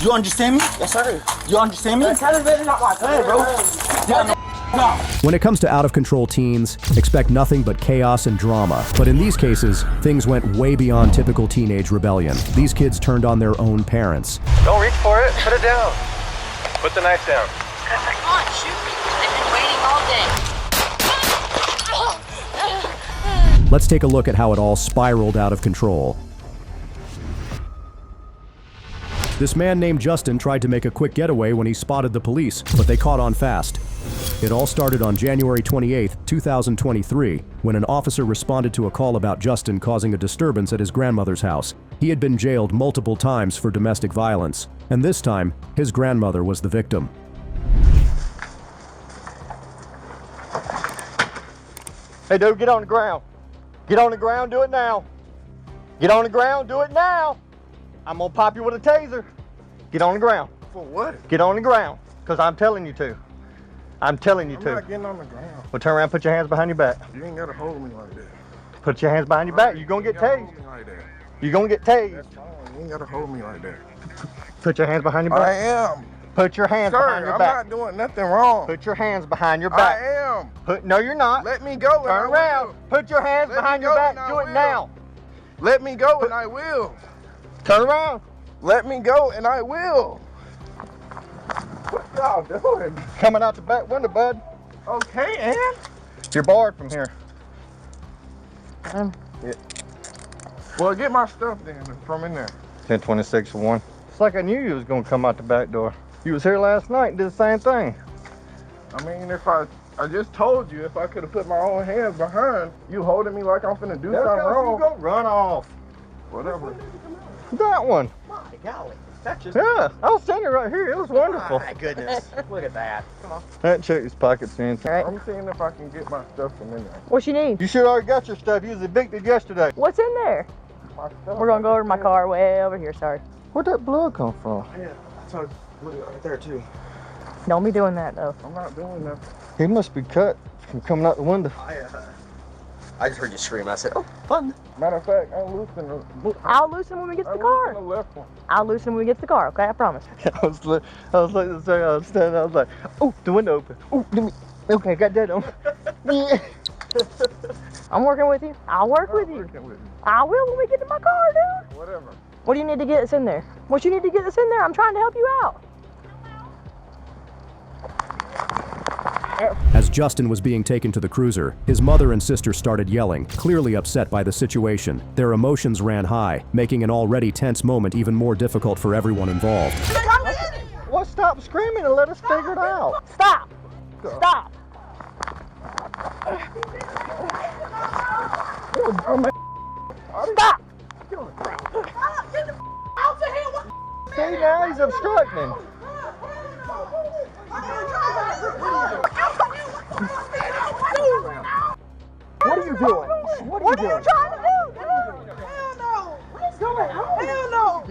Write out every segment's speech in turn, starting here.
You understand me? Yes, sir. You understand me? The television not my thing, bro. When it comes to out-of-control teens, expect nothing but chaos and drama. But in these cases, things went way beyond typical teenage rebellion. These kids turned on their own parents. Don't reach for it. Put it down. Put the knife down. Come on, shoot me. I've been waiting all day. Let's take a look at how it all spiraled out of control. This man named Justin tried to make a quick getaway when he spotted the police, but they caught on fast. It all started on January 28, 2023, when an officer responded to a call about Justin causing a disturbance at his grandmother's house. He had been jailed multiple times for domestic violence, and this time, his grandmother was the victim. Hey, dude, get on the ground. Get on the ground, do it now. Get on the ground, do it now. I'm gonna pop you with a taser. Get on the ground. For what? Get on the ground, because I'm telling you to. I'm telling you I'm to. not getting on the ground. Well, turn around, put your hands behind your back. You ain't gotta hold me like that. Put your hands behind your back. You're gonna get tased. Hold me like that. You're gonna get tased. That's fine. You ain't gotta hold me like that. Put your hands behind your I back. am. Put your hands behind Sir, your I'm back. not doing nothing wrong. Put your hands behind your I back. am. No, you're not. Let me go and Turn I around. will. Put your hands Let me behind your go back. and I Do it will. now. Let me go and I will. Turn around. Let me go and I will. What y'all doing? Coming out the back window, bud. Okay, and? You're barred from here. Yeah. Well, get my stuff then from in there. 1026-1. It's like I knew you was gonna come out the back door. You was here last night and did the same thing. I mean, if I just told you if I could have put my own hands behind, you holding me like I'm finna do That's something 'cause wrong. you go run off. Whatever. That one. My golly. That just. Yeah, I was standing right here. It was wonderful. My goodness. Look at that. Come on. That check his pockets in. I'm seeing if I can get my stuff from in there. What you need? You should already got your stuff. You was evicted yesterday. What's in there? My stuff. We're gonna go over to my car way over here, sorry. Where'd that blood come from? Yeah, I told you. Look right there, too. Don't be doing that though. I'm not doing nothing. He must be cut from coming out the window. I just heard you scream. I said, oh, fun. Matter of fact, I'm loosening the. I'll loosen when we get to the I'm car. loosening the left one. I'll loosen when we get to the car, okay? I promise. I was like, I was standing, I was like, oh, the window open. Oh, let me. Okay, got that on. Yeah. I'm working with you. I'll work with you. Working with me. I will when we get to my car, dude. Whatever. What do you need to get us in there? What you need to get us in there? I'm trying to help you out. As Justin was being taken to the cruiser, his mother and sister started yelling, clearly upset by the situation. Their emotions ran high, making an already tense moment even more difficult for everyone involved. Well, stop screaming and let us figure it out. Stop. Stop. Stop. See, now he's obstructing. What are you doing? What are you doing? Trying to do, dude? Hell no! Hell no!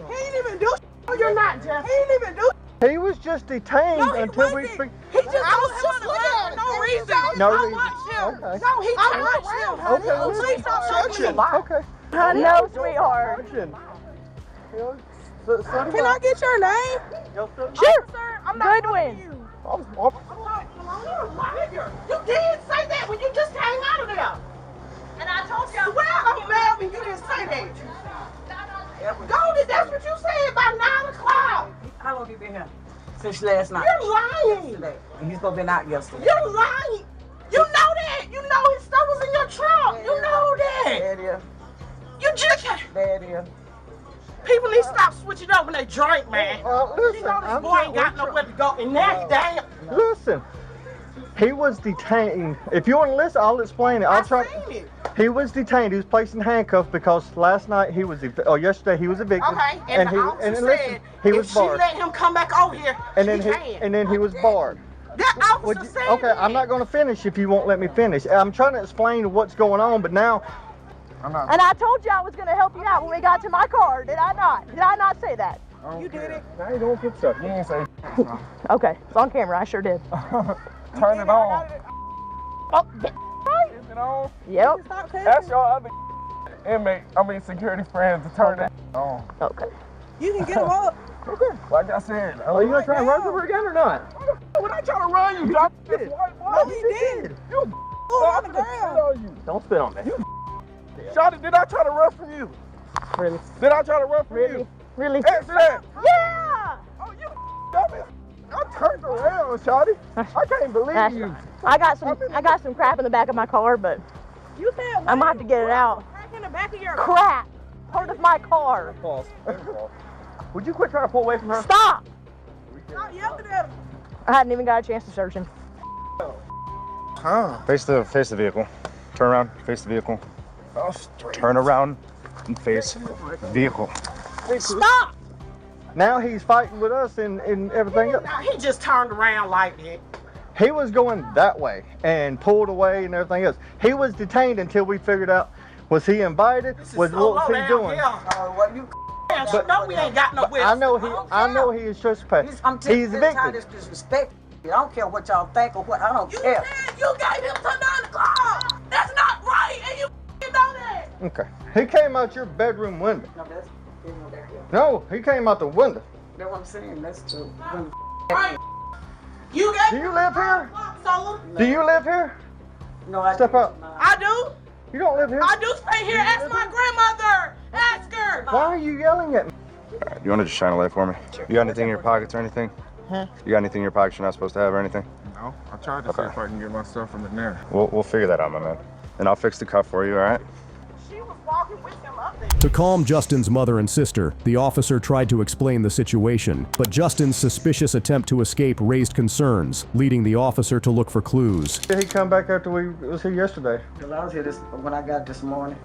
He ain't even do shit. No, you're not, Jeff. He ain't even do shit. He was just detained No, he until we. wasn't. He just was just looking for no reason. No I reason. watched him. Okay. No, he I watched him, honey. Okay, Oh, listen. please stop talking a lot. Okay. No, sweetheart. Can I get your name? Sure. Sir, I'm not Goodwin. talking to you. I'm, You're a liar. You did say that when you just came out of there. And I told you. Swear on Melvin, you didn't say that. Goldie, that's what you said by 9 o'clock. How long you been here? Since last night. You're lying. And he's supposed to been out yesterday. You're lying. You know that. You know his stuff was in your trunk. You know that. There it is. You just There it is. people need to stop switching up when they drink, man. listen, You know this I'm boy ain't got nowhere to go, and now he damn. Listen, he was detained. If you want to listen, I'll explain it. I'll try. Seen it. He was detained. He was placed in handcuffs because last night he was, yesterday he was evicted. Okay, and the he officer listen, said he if was she barred. let him come back over here, And then she he, can. and then he was barred. That Would officer you- said okay, that. I'm not going to finish if you won't let me finish. I'm trying to explain what's going on, but now I'm not. And I told you I was gonna help you out when we got to my car. Did I not? Did I not say that? You did it. Now you don't put stuff. You ain't say. Okay, it's on camera. I sure did. Turn it on. Oh, Is it on? yep. Ask your other inmate, security friends to turn it on. Okay. You can get him up. Okay. Like I said. Are you gonna try and run over again or not? When I try to run, you drop this white boy. No, he did. You on the ground. Don't spit on me. Shawty, did I try to run from you? Really? Did I try to run from you? Really? Answer that. Yeah! Oh, you dummy. I turned around, Shawty. I can't believe you. I got some crap in the back of my car, but You said I'm gonna have to get it out. crack in the back of your Crap! Part of my car. False. Would you quit trying to pull away from her? Stop! Stop yelling at him. I hadn't even got a chance to search him. Huh? Face the vehicle. Turn around, face the vehicle. Oh, straight. Turn around and face the vehicle. Stop! Now he's fighting with us and everything else. He just turned around like that. He was going that way and pulled away and everything else. He was detained until we figured out, was he invited? What was he doing? What you? You know we ain't got no witness. I know he is trespassing. I'm telling you, He's this time evicted. this disrespect. I don't care what y'all think or what. I don't You care. said you gave him to 9 o'clock. That's not right, and you know that. Okay. He came out your bedroom window. No, that's No, he came out the window. that's what I'm saying. That's true. Right. You gave Do you live here? So Do you live here? No, I Step up. I do. You don't live here. I do stay here. Ask my grandmother. Ask her. Why are you yelling at me? You want to just shine a light for me? You got anything in your pockets or anything? Huh? You got anything in your pockets you're not supposed to have or anything? No, I tried to see if I can get my stuff from in there. We'll figure that out, my man. And I'll fix the cuff for you, all right? She was walking with him up there. To calm Justin's mother and sister, the officer tried to explain the situation, but Justin's suspicious attempt to escape raised concerns, leading the officer to look for clues. Did he come back after we was here yesterday? Well, I was here when I got this morning.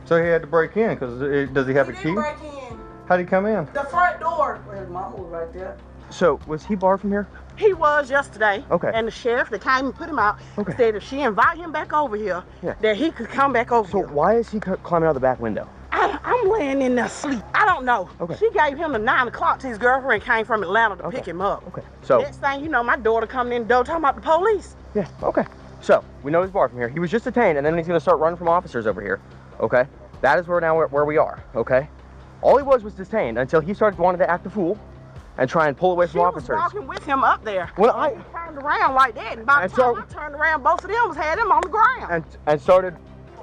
So he had to break in because does he have a He key? didn't break in. How'd he come in? The front door. Well, his mama was right there. So, was he barred from here? He was yesterday. Okay. And the sheriff that came and put him out Okay. said if she invite him back over here, Yeah. that he could come back over So, here. why is he climbing out the back window? I'm laying in there asleep. I don't know. Okay. She gave him the 9 o'clock till his girlfriend came from Atlanta to pick him up. Okay. So, Next thing you know, my daughter coming in the door talking about the police. yeah, okay. So, we know he's barred from here. He was just detained, and then he's going to start running from officers over here. Okay? That is where we are. Okay? All he was detained until he started wanting to act a fool and try and pull away She from was officers. walking with him up there. Well, He turned around like that, and by the And time so- I turned around, both of them had him on the ground. and started.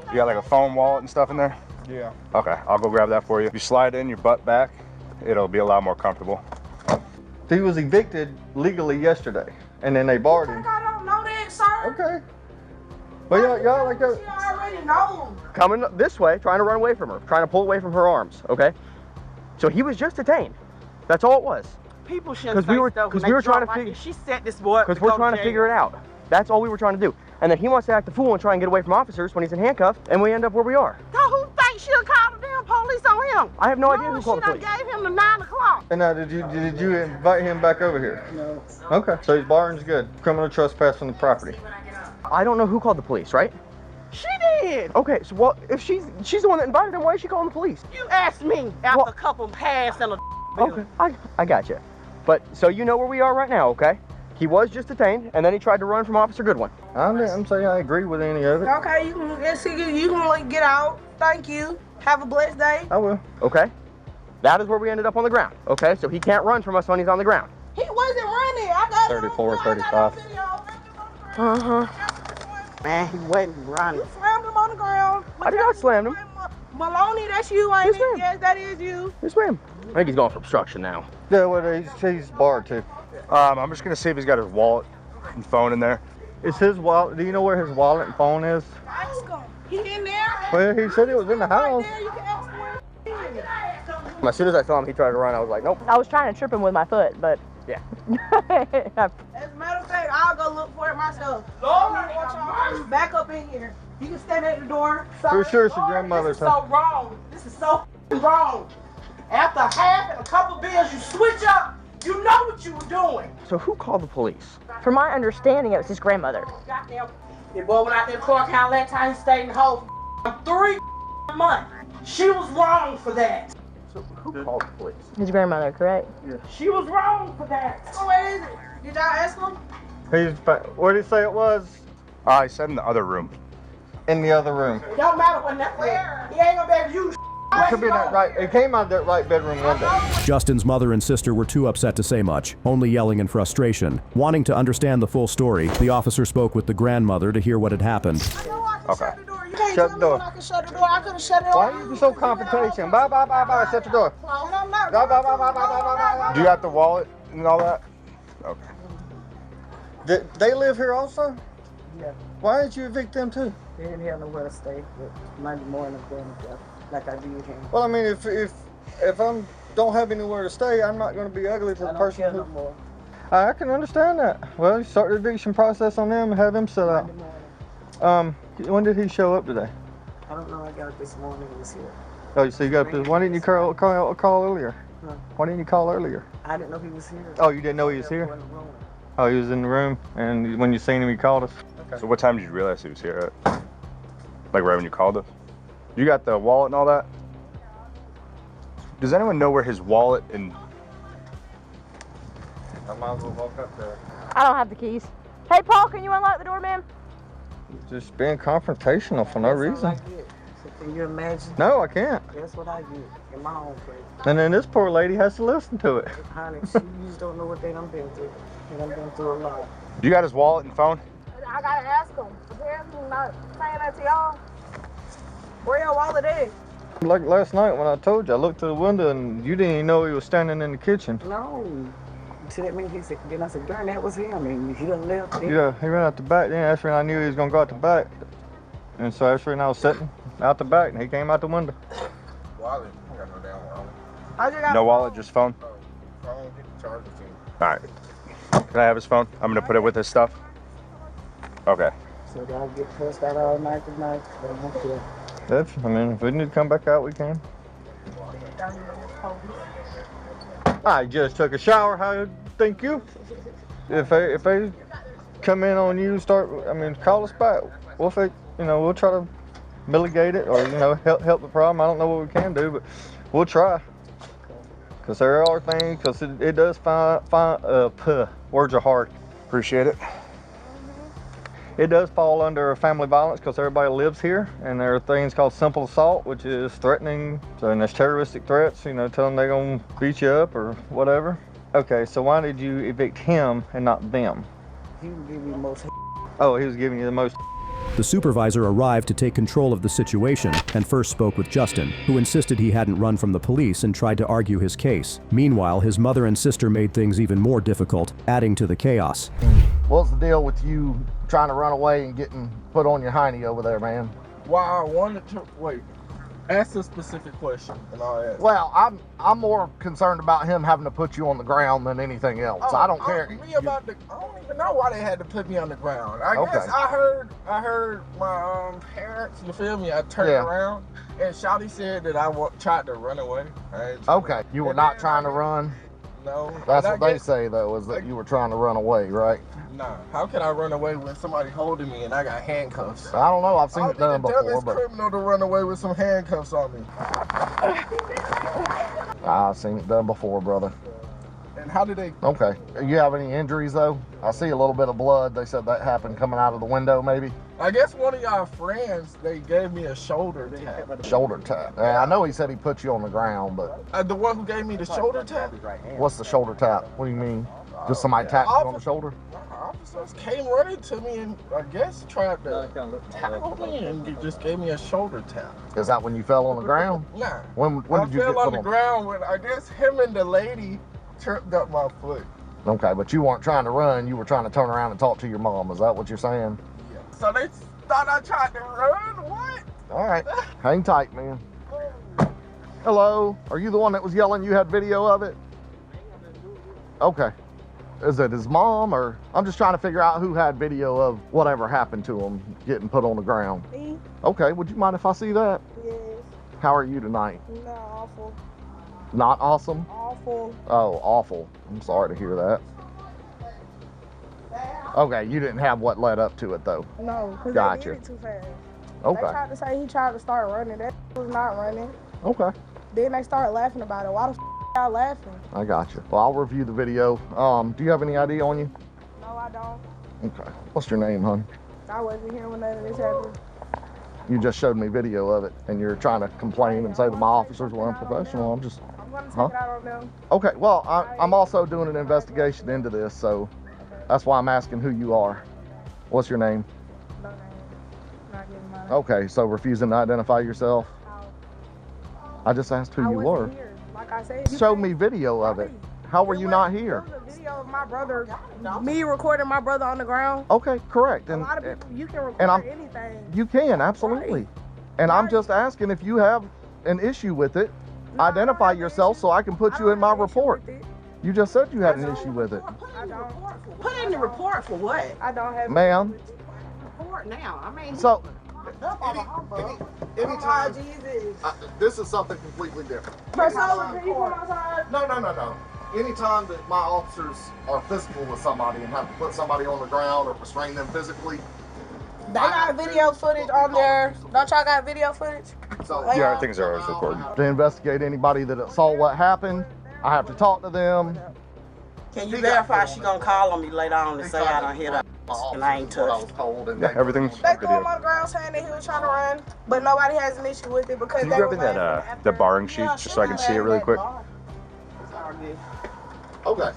You got like a phone wallet and stuff in there? Yeah. Okay, I'll go grab that for you. If you slide in your butt back, it'll be a lot more comfortable. He was evicted legally yesterday, and then they barred him. I don't know that, sir. Okay. Well, y'all like that. She already knows. Coming this way, trying to run away from her, trying to pull away from her arms. Okay? So he was just detained. That's all it was. People shouldn't 'Cause we say were- stuff 'cause when we they were trying drunk to like fig- this. She set this boy up Because to we're go trying to jail. figure it out. That's all we were trying to do. And then he wants to act a fool and try and get away from officers when he's in handcuffs, and we end up where we are. So who thinks she'll call the damn police on him? I have no idea who called the She police. done gave him the 9 o'clock. And now, did you invite him back over here? No. Okay. So his barring's good. Criminal trespass on the property. I don't know who called the police, right? She did. Okay, so well, if she's the one that invited him, why is she calling the police? You asked me after Well- a couple passed and a Okay, I got you. But so you know where we are right now, okay? He was just detained, and then he tried to run from Officer Goodwin. I'm saying I agree with any of it. Okay, you can get out. Thank you. Have a blessed day. I will. Okay? That is where we ended up on the ground. Okay, so he can't run from us when he's on the ground. He wasn't running. I got 34, it on, 35. Man, he wasn't running. You slammed him on the ground. I did not slam him. Maloney, that's you, ain't Yes, it? ma'am. Yes, that is you. Yes, ma'am. I think he's going for obstruction now. Yeah, well, he's barred too. I'm just gonna see if he's got his wallet and phone in there. Is his wallet? Do you know where his wallet and phone is? Ask him. He in there? Well, he said it was in the house. Right there, you can ask him where he is. As soon as I saw him, he tried to run. I was like, nope. I was trying to trip him with my foot, but Yeah. As a matter of fact, I'll go look for it myself. Lord, back up in here. You can stand at the door. For sure it's your Lord, grandmother's This is so wrong. This is so wrong. After half and a couple bills, you switch up. You know what you were doing. So who called the police? from my understanding, it was his grandmother. Goddamn. The boy went out there to Clark County that time. He stayed in the hole for 3 months. She was wrong for that. So who called the police? His grandmother, correct? She was wrong for that. So where is it? Did y'all ask him? Where did he say it was? I said in the other room. In the other room. It don't matter what nothing is. He ain't gonna be able to use It could be that right. It came out of that right bedroom window. Justin's mother and sister were too upset to say much, only yelling in frustration. Wanting to understand the full story, the officer spoke with the grandmother to hear what had happened. Okay. Shut the door. I can shut the door. I could have shut it off. Why are you so confrontation? Bye, bye, bye, bye. Shut the door. And I'm not. Bye, bye, bye, bye, bye, bye, bye. Do you have the wallet and all that? Okay. They live here also? Yeah. Why didn't you evict them too? They didn't have nowhere to stay. But Monday morning, going to like I did him. Well, I mean, if I don't have anywhere to stay, I'm not going to be ugly to the person care who. no more. I can understand that. Well, you start the eviction process on them and have them set out. Monday morning. When did he show up today? I don't know. I got it this morning. He was here. Oh, so you got up. Why didn't you call earlier? Huh? Why didn't you call earlier? I didn't know he was here. Oh, you didn't know he was here? In the room. Oh, he was in the room, and when you seen him, he called us. So what time did you realize he was here at? Like right when you called us? You got the wallet and all that? Does anyone know where his wallet and... I might as well walk up there. I don't have the keys. Hey, Paul, can you unlock the door, ma'am? Just being confrontational for no That's reason. all I get. So can you imagine? No, I can't. That's what I get in my own place. And then this poor lady has to listen to it. Honey, she just don't know what they done been through. They done been through a lot. You got his wallet and phone? I gotta ask him. Apparently, I'm not saying that to y'all. Where your wallet is? Like last night when I told you, I looked through the window and you didn't even know he was standing in the kitchen. No. See that mean he said, then I said, darn, that was him. And he done left. Yeah, he ran out the back. Then that's when I knew he was gonna go out the back. And so that's when I was sitting out the back and he came out the window. Wallet. I got no damn wallet. I just got No wallet, just phone? Phone, get the charger to me. Alright. Can I have his phone? I'm gonna put it with his stuff. Okay. So y'all get cussed out all night tonight. They don't care. That's, I mean, if we need to come back out, we can. I just took a shower. How think you? If they come in on you, call us back. We'll try to mitigate it or help the problem. I don't know what we can do, but we'll try. Cause there are things. Cause it does words are hard. Appreciate it. It does fall under family violence because everybody lives here, and there are things called simple assault, which is threatening, and there's terroristic threats, telling them they're gonna beat you up or whatever. Okay, so why did you evict him and not them? He would give you the most. Oh, he was giving you the most. The supervisor arrived to take control of the situation and first spoke with Justin, who insisted he hadn't run from the police and tried to argue his case. Meanwhile, his mother and sister made things even more difficult, adding to the chaos. What's the deal with you trying to run away and getting put on your hiney over there, man? Why I wanted to wait. Ask a specific question, and I'll ask. Well, I'm more concerned about him having to put you on the ground than anything else. I don't care. I don't even know why they had to put me on the ground. I guess I heard my parents. You feel me? I turned around, and Shawty said that I tried to run away. Okay, you were not trying to run. No. That's what they say though, is that you were trying to run away, right? Nah. How can I run away when somebody holding me and I got handcuffs? I don't know. I've seen it done before, It's criminal to run away with some handcuffs on me. I've seen it done before, brother. And how did they? Okay. You have any injuries though? I see a little bit of blood. They said that happened coming out of the window, maybe. I guess one of y'all friends, they gave me a shoulder tap. Shoulder tap. Yeah, I know he said he put you on the ground, but The one who gave me the shoulder tap? what's the shoulder tap? What do you mean? Just somebody tapped you on the shoulder? Officers came running to me and I guess tried to tackle me and just gave me a shoulder tap. Is that when you fell on the ground? Nah. When did you I get fell on put the ground when I guess him and the lady tripped up my foot. Okay, but you weren't trying to run. You were trying to turn around and talk to your mom. Is that what you're saying? Yeah. So they thought I tried to run? What? All right. Hang tight, man. Hello. Are you the one that was yelling you had video of it? Okay. Is it his mom or? I'm just trying to figure out who had video of whatever happened to him getting put on the ground. Me? Okay. Would you mind if I see that? Yes. How are you tonight? No, awful. Not awesome? Awful. Oh, awful. I'm sorry to hear that. Okay, you didn't have what led up to it though. No, because Gotcha. they did it too fast. Okay. They tried to say he tried to start running. That was not running. Okay. Then they started laughing about it. Why the y'all laughing? I got you. Well, I'll review the video. Do you have any ID on you? No, I don't. Okay. What's your name, hon? I wasn't here when none of this happened. You just showed me video of it, and you're trying to complain and say that my officers were unprofessional. I'm just, I'm gonna take huh? it out on them. Okay, well, I'm also doing an investigation into this, so that's why I'm asking who you are. What's your name? No name. Not giving my name. Okay, so refusing to identify yourself. I just asked who I you wasn't were. here. Like I said, you Show can't- me video of it. How were you not here? There was a video of my brother, me recording my brother on the ground. Okay, correct. A And lot of people, you can record and I'm- anything. you can, absolutely. And I'm just asking if you have an issue with it, No, I don't identify have an yourself issue. so I can put I you don't in my have an issue report. with it. You just said you had an issue with it. Put in the report for what? I don't have. Ma'am, Report now. I mean, so Anytime. Jesus. this is something completely different. Priscilla, can you come outside? No. Anytime that my officers are physical with somebody and have to put somebody on the ground or restrain them physically, They got video footage on there. Don't y'all got video footage? so Yeah, things are always recorded. to investigate anybody that saw what happened, I have to talk to them. can you verify she gonna call on me later on and say I done hit her and I ain't touched? Yeah, everything's They on threw him video. on the ground saying that he was trying to run, but nobody has an issue with it because Can you they grab were me that waiting for the after- barring sheet Yeah, just so I can see it really quick? It's all good. Okay.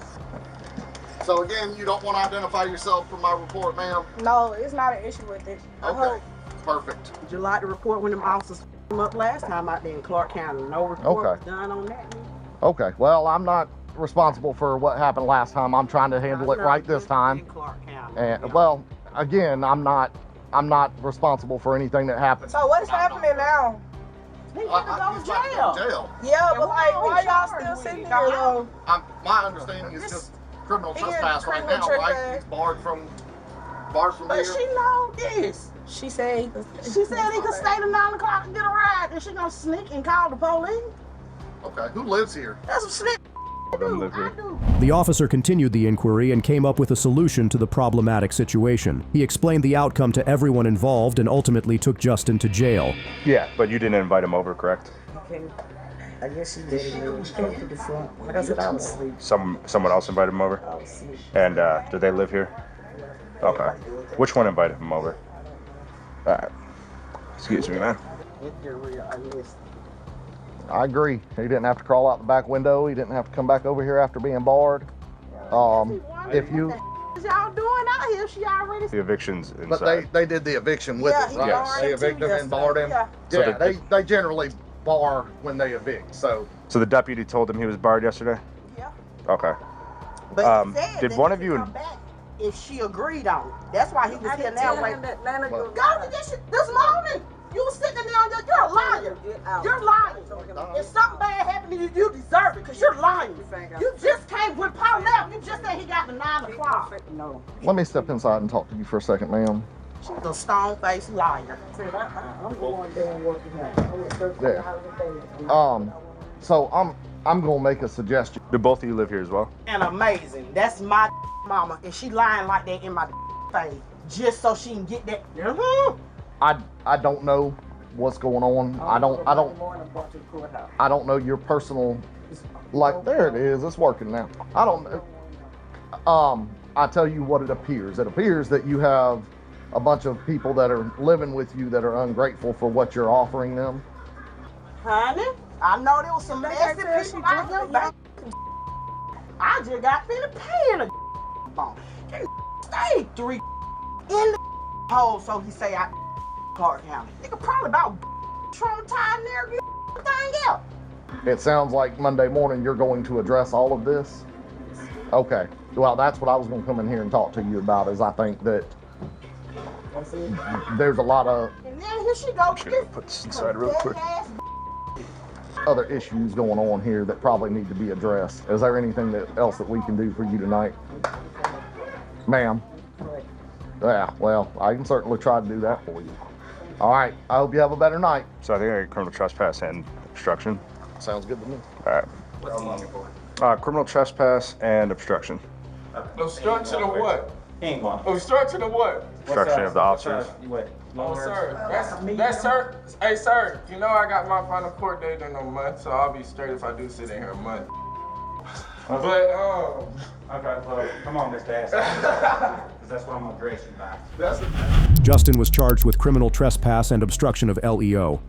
So again, you don't want to identify yourself for my report, ma'am? No, it's not an issue with it. I hope. Perfect. Would you like to report when them officers him up last time out there in Clark County? No report Okay. was done on that. Okay, well, I'm not responsible for what happened last time. I'm trying to handle it No, right this in time. Clark County. And well, again, I'm not responsible for anything that happened. So what's happening now? He finna go to jail. Yeah, but why like, are we why y'all charged still with sitting it? here though? My understanding is just criminal He is trespass right criminal now, right? trespass. He's barred from But here. she know this. She said. She said he could stay to 9 o'clock and get a ride. And she gonna sneak and call the police. Okay, who lives here? That's what sneak them do. live here. I do. The officer continued the inquiry and came up with a solution to the problematic situation. He explained the outcome to everyone involved and ultimately took Justin to jail. Yeah, but you didn't invite him over, correct? Okay. I guess she did. She came to the front. Like I said, I was asleep. Someone else invited him over? I was asleep. And do they live here? Okay. Which one invited him over? Alright. Excuse me, man. I missed. I agree. He didn't have to crawl out the back window. He didn't have to come back over here after being barred. If you, What y'all doing out here? She already. The eviction's but inside. they did the eviction with Yeah, it, he right? Yes. They evicted him and barred him. Yeah. So Yeah, the- they generally bar when they evict. So So the deputy told him he was barred yesterday? Yeah. Okay. But he said did that one he of you could and- come back if she agreed on it. That's why he was here now. Wait. that Lana Well, Go to this morning. You was sitting there on you're a liar. You're lying. If something bad happened to you, you deserve it because you're lying. You just came when Paul left. You just said he got the 9 o'clock. No. let me step inside and talk to you for a second, ma'am. She's a stone-faced liar. I'm going there and working out. Yeah. So I'm gonna make a suggestion. Do both of you live here as well? And amazing. That's my mama. And she lying like that in my face. Just so she can get that. I don't know what's going on. I don't know your personal, like, there it is, it's working now. I don't know. I tell you what it appears. It appears that you have a bunch of people that are living with you that are ungrateful for what you're offering them. Honey, I know there was some messy people out here. Back. I just got finished paying a bone. Stay 3 in the hole, so he say I Clark County. Nigga probably about traumatized and everything else. It sounds like Monday morning you're going to address all of this. Okay. Well, that's what I was going to come in here and talk to you about. Is I think that there's a lot of And then here she go. Should put this inside real quick. other issues going on here that probably need to be addressed. Is there anything else that we can do for you tonight, ma'am? Yeah. Well, I can certainly try to do that for you. All right. I hope you have a better night. So I think I got criminal trespass and obstruction. Sounds good to me. Alright. Criminal trespass and obstruction. Obstruction of what? Ain't going. Obstruction of what? Obstruction of the officers. Oh, sir. That's sir. Hey, sir. You know I got my final court date in a month, so I'll be straight if I do sit in here a month. But Okay, well, come on, Mr. Ass. Because that's what I'm gonna grace you back. Justin was charged with criminal trespass and obstruction of LEO.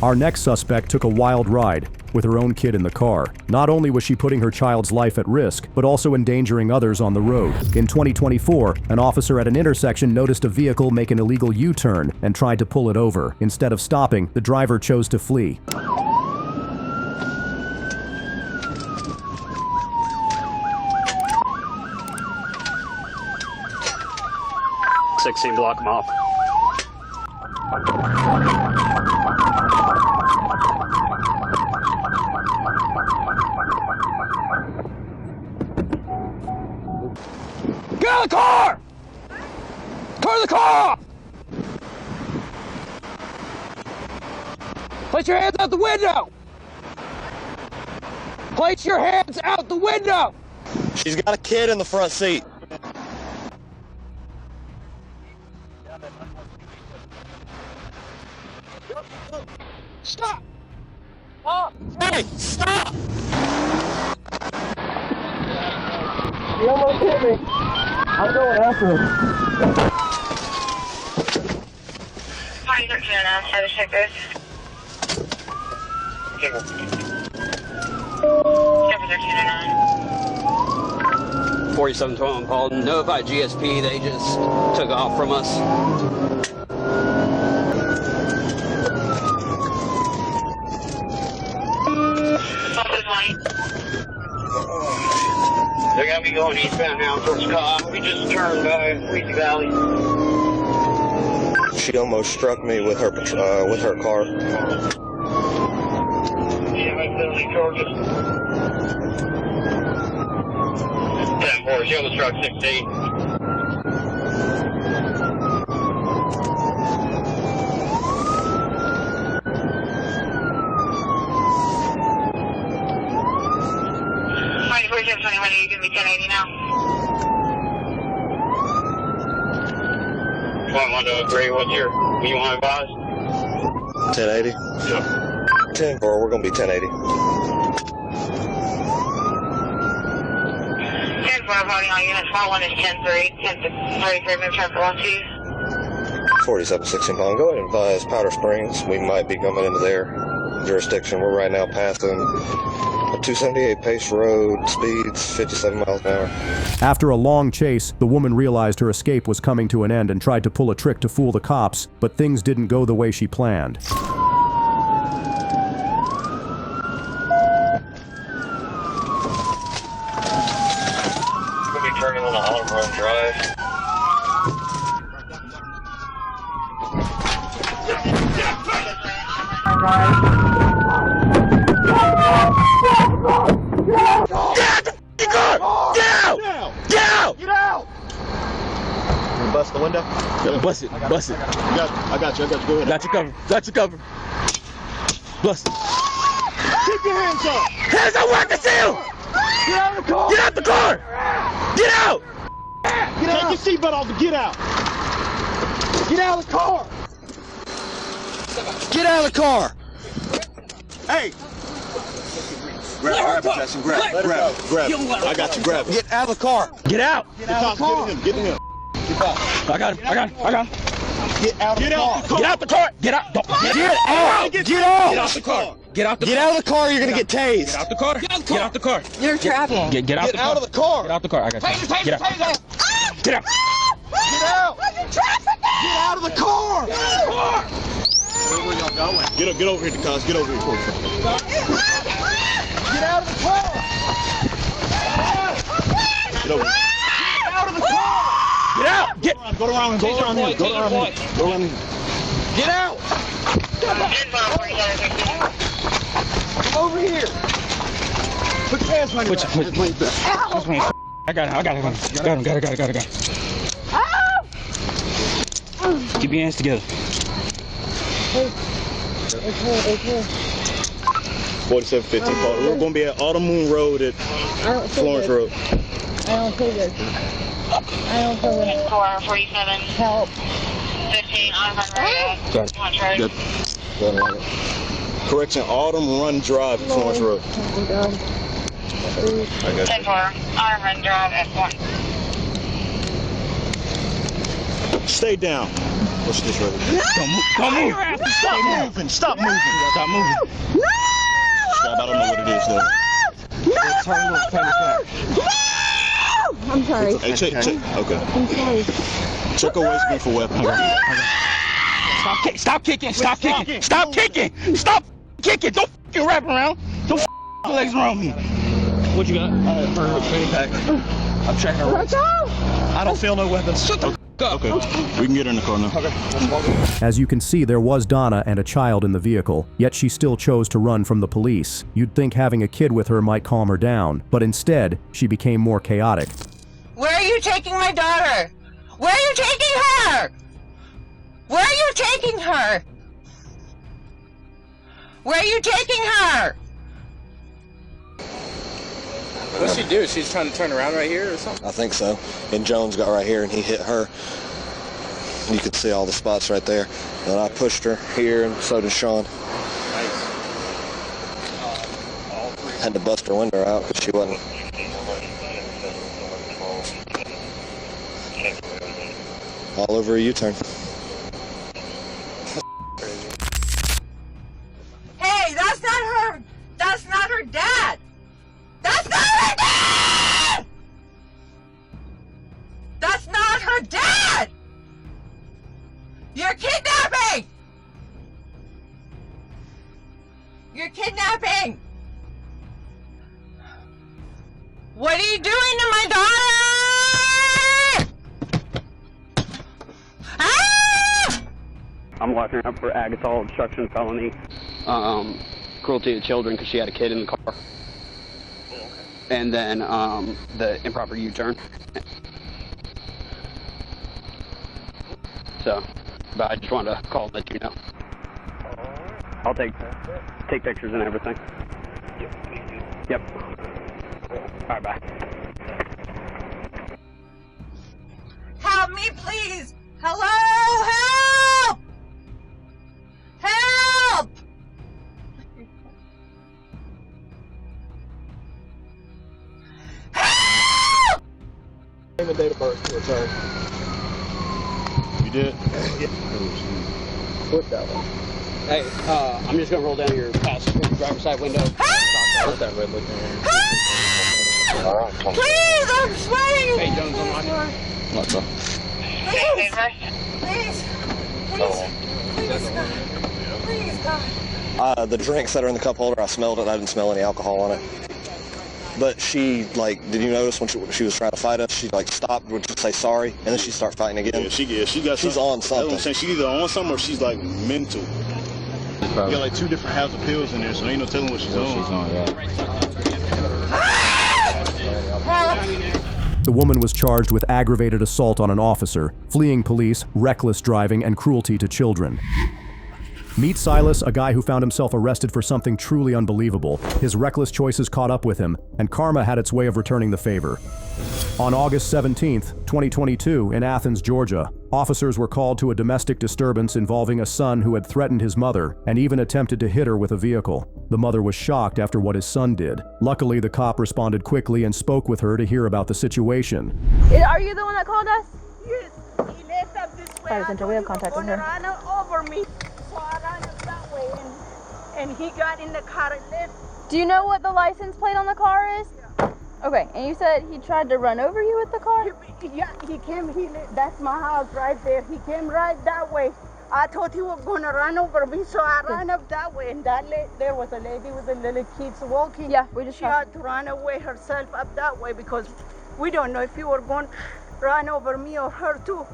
Our next suspect took a wild ride with her own kid in the car. Not only was she putting her child's life at risk, but also endangering others on the road. In 2024, an officer at an intersection noticed a vehicle make an illegal U-turn and tried to pull it over. Instead of stopping, the driver chose to flee. 16, block them off. Get out of the car! Turn the car off! Place your hands out the window! Place your hands out the window! She's got a kid in the front seat. Stop! Oh. Hey, stop! He almost hit me. I'm going after him. Hi, you're Jenna. Have a check this. 4712 called. Notified GSP. They just took off from us. They got me going eastbound now towards Cobb. We just turned by Weezy Valley. She almost struck me with her car. Yeah, my Lily Georgia. 10-4, she almost struck 16. Are you going to be 1080 now? Want to agree? What you want to advise? 1080? Yep. 10-4, we're going to be 1080. 10-4, voting on unit. Small one is 10-3. 10-33, move traffic along to you. 4716 pound. Go ahead and advise Powder Springs. We might be coming into their jurisdiction. We're right now passing 278 Pace Road, speeds 57 miles an hour. After a long chase, the woman realized her escape was coming to an end and tried to pull a trick to fool the cops, but things didn't go the way she planned. We'll be turning on the Olive Run Drive. Bust the window? Yeah, bust it. Bust it. I got you. Go ahead. Got your cover. Got your cover. Bust it. Keep your hands up. Hands up, where I can see you! Get out of the car! Get out the car! Get out! Take your seatbelt off and get out. Get out of the car! Get out of the car. Hey. Grab it, Jackson. Grab it. I got you. Grab it. Get out of the car! Get out! Get out of the car. Get in him. I got him. Get out of the car. Get out the car! Get out! Get out! Get out! Get out the car! Get out the car! Get out of the car. You're gonna get tased. Get out the car! Get out the car! You're traveling. Get out the car! Get out of the car. Get out the car! I got you. Get out! Get out! Get out. Get out of the car. Where were y'all going? Get over here, cuz. Get over here. Get out of the car! Get over here. Get out of the car! Get out! Get! Go around here. Go around here. Get out! Come over here! Put your hands behind your back. I got him. Keep your hands together. 4715 Paul. We're gonna be at Autumn Moon Road at Florence Road. I don't feel good. I don't feel good. 447. Help. 15 on Good. Correction, Autumn Run Drive at Florence Road. Oh my God. I got 10-4, Armand Drive at 1. Stay down. What's this right here? Don't move. Stop moving. Stop moving. Stop moving. No! Stop. I don't know what it is though. No! I'm sorry. Hey, check. Okay. I'm sorry. Check her waistband for weapons. Stop kicking. Stop kicking. Don't f***ing wrap around. Don't f***ing legs around me. What you got? Her fanny pack. I'm checking her. Let's go! I don't feel no weapons. Shut the f*** up. Okay. We can get her in the car now. Okay. As you can see, there was Donna and a child in the vehicle, yet she still chose to run from the police. You'd think having a kid with her might calm her down, but instead, she became more chaotic. Where are you taking my daughter? Where are you taking her? Where are you taking her? Where are you taking her? What'd she do? She's trying to turn around right here or something? I think so. And Jones got right here and he hit her. You could see all the spots right there. And I pushed her here and so did Sean. Had to bust her window out because she wasn't. All over a U-turn. Hey, that's not her. That's not her dad. That's not her dad. That's not her dad. You're kidnapping. You're kidnapping. What are you doing to my daughter? I'm locking her up for Agathol, obstruction, felony, cruelty to children because she had a kid in the car. And then the improper U-turn. So, but I just wanted to call and let you know. I'll take pictures and everything. Yep. All right, bye. Help me, please! Hello! Help! Help! Help! Name and date of birth to return. You did? Yeah. Flip that one. Hey, I'm just gonna roll down your passenger driver's side window. What's that red looking one? Please, I'm sweating! Hey, Jones, unlock it. What's up? Please! Please, God. The drinks that are in the cup holder, I smelled it. I didn't smell any alcohol on it. But she, did you notice when she was trying to fight us, she, stopped, would just say sorry, and then she'd start fighting again? Yeah, she got She's something. on something. That's what I'm saying. She's either on something or she's, mental. You got, 2 different halves of pills in there, so ain't no telling what she's on. The woman was charged with aggravated assault on an officer, fleeing police, reckless driving, and cruelty to children. Meet Silas, a guy who found himself arrested for something truly unbelievable. His reckless choices caught up with him, and karma had its way of returning the favor. On August 17th, 2022, in Athens, Georgia, officers were called to a domestic disturbance involving a son who had threatened his mother and even attempted to hit her with a vehicle. The mother was shocked after what his son did. Luckily, the cop responded quickly and spoke with her to hear about the situation. Are you the one that called us? Yes, he left up this way. Fire Center, we have contact with her. Ran over me, so I ran up that way, and he got in the car and left. Do you know what the license plate on the car is? Okay, and you said he tried to run over you with the car? Yeah, he came, that's my house right there. He came right that way. I thought he was going to run over me, so I ran up that way, and there was a lady with the little kids walking. Yeah, we just She had to run away herself up that way because we don't know if he was going to run over me or her too.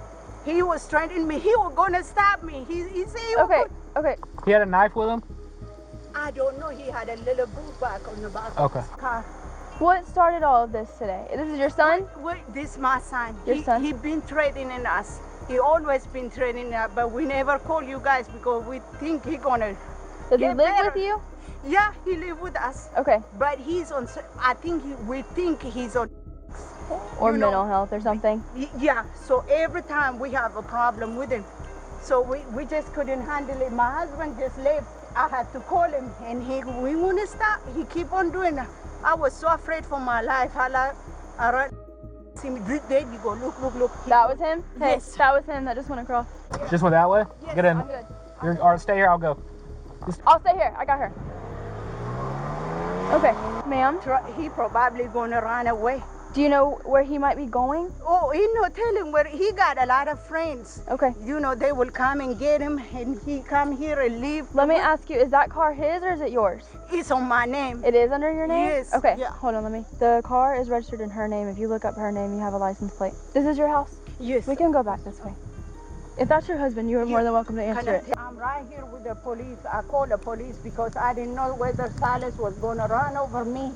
He was threatening me. He was going to stab me. He said he was Okay. He had a knife with him? I don't know. He had a little boot bag on the back of his car. What started all of this today? This is your son? This is my son. Your son? He been threatening us. He always been threatening us, but we never call you guys because we think he gonna. Does he live with you? Yeah, he live with us. Okay. But he's on. We think he's on. Or mental health or something? Yeah. So every time we have a problem with him, so we just couldn't handle it. My husband just left. I had to call him, and we wouldn't stop. He keep on doing I was so afraid for my life. I ran. See me, there you go. Look. That was him? Hey, Yes. that was him that just went across. Just went that way? Yes, Get in. I'm good. All right, stay here, I'll go. I'll stay here. I got her. Okay, ma'am. He probably gonna run away. Do you know where he might be going? Oh, tell him where he got a lot of friends. Okay. They will come and get him, and he come here and leave. Let me ask you, is that car his or is it yours? It's on my name. It is under your name? Yes. Okay, Yeah. hold on, the car is registered in her name. If you look up her name, you have a license plate. This is your house? Yes. We can go back this way. If that's your husband, you are more than welcome to answer it. I'm right here with the police. I called the police because I didn't know whether Silas was gonna run over me.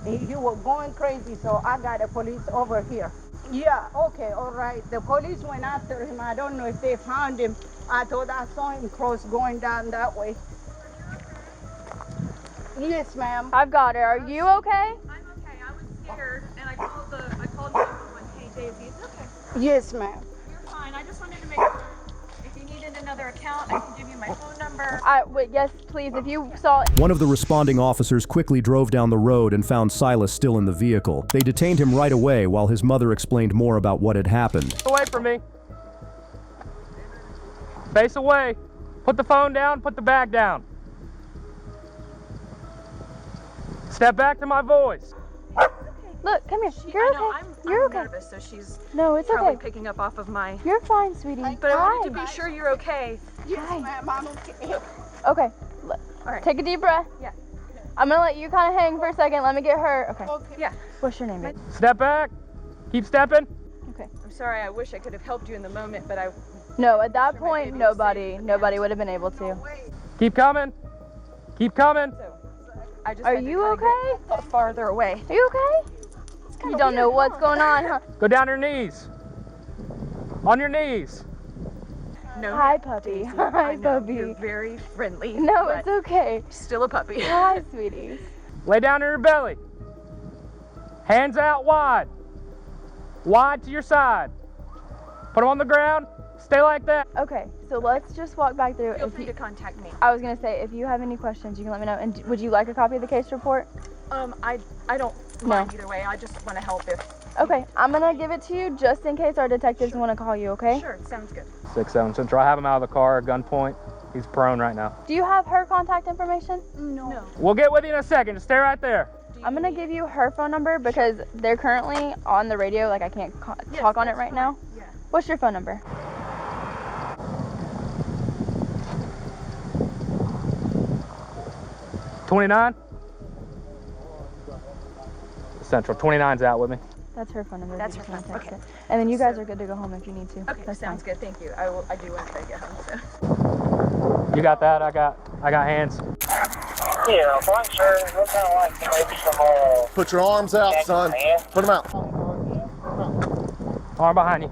He was going crazy, so I got the police over here. Yeah, okay, all right. The police went after him. I don't know if they found him. I thought I saw him cross going down that way. Yes, ma'am. I've got her. Are you okay? I'm okay. I was scared, and I called 911. Hey, Daisy, it's okay. Yes, ma'am. You're fine. I just wanted to make sure if you needed another account, I can give you my phone number. Wait, yes, please. If you saw... One of the responding officers quickly drove down the road and found Silas still in the vehicle. They detained him right away while his mother explained more about what had happened. Away from me. Face away. Put the phone down, put the bag down. Step back to my voice. Look, come here. You're okay. You're okay. Nervous, so she's No, it's probably okay. picking up off of my... You're fine, sweetie. But I wanted to be sure you're okay. Yes, ma'am. I'm okay. Okay. All right. Take a deep breath. Yeah. I'm gonna let you kind of hang for a second. Let me get her. Okay. Yeah. What's your name, babe? Step back. Keep stepping. Okay. I'm sorry. I wish I could have helped you in the moment, but I... No, at that point, nobody would have been able to. Keep coming. Keep coming. I just Are had to you kinda okay? get farther away. Are you okay? You don't know what's going on, huh? Go down your knees. On your knees. No. Hi, puppy. Hi, puppy. You're very friendly. No, but it's okay. Still a puppy. Hi, sweeties. Lay down on your belly. Hands out wide. Wide to your side. Put them on the ground. Stay like that. Okay, so let's just walk back through. Feel free to contact me. I was gonna say, if you have any questions, you can let me know. And would you like a copy of the case report? I don't mind either way. I just want to help if... Okay, I'm gonna give it to you just in case our detectives want to call you, okay? Sure, sounds good. 6-7 Central. I have him out of the car at gunpoint. He's prone right now. Do you have her contact information? No. We'll get with you in a second. Just stay right there. I'm gonna give you her phone number because they're currently on the radio. Like I can't talk on it right now. Yeah. What's your phone number? $29. Central. 29's out with me. That's her phone number. That's if you her just phone. wanna text Okay. it. And then you guys are good to go home if you need to. Okay, That's sounds fine. good. Thank you. I do want to get home. So. You got that? I got hands. Yeah, fine, sir. What kind of like maybe some Put your arms out, son. Put them out. Arm behind you.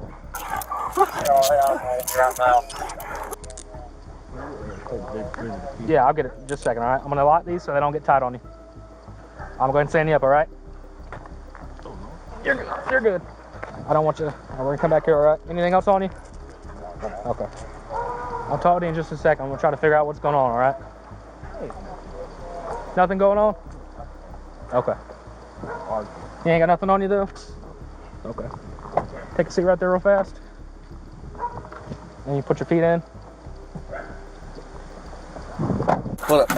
Yeah, I'll get it. Just a second, all right? I'm going to lock these so they don't get tight on you. I'm going to stand you up, all right? You're good. You're good. I don't want you to... We're going to come back here, all right? Anything else on you? Okay. I'll talk to you in just a second. I'm going to try to figure out what's going on, all right? Nothing going on? Okay. You ain't got nothing on you, though? Okay. Take a seat right there real fast. And you put your feet in. Pull up.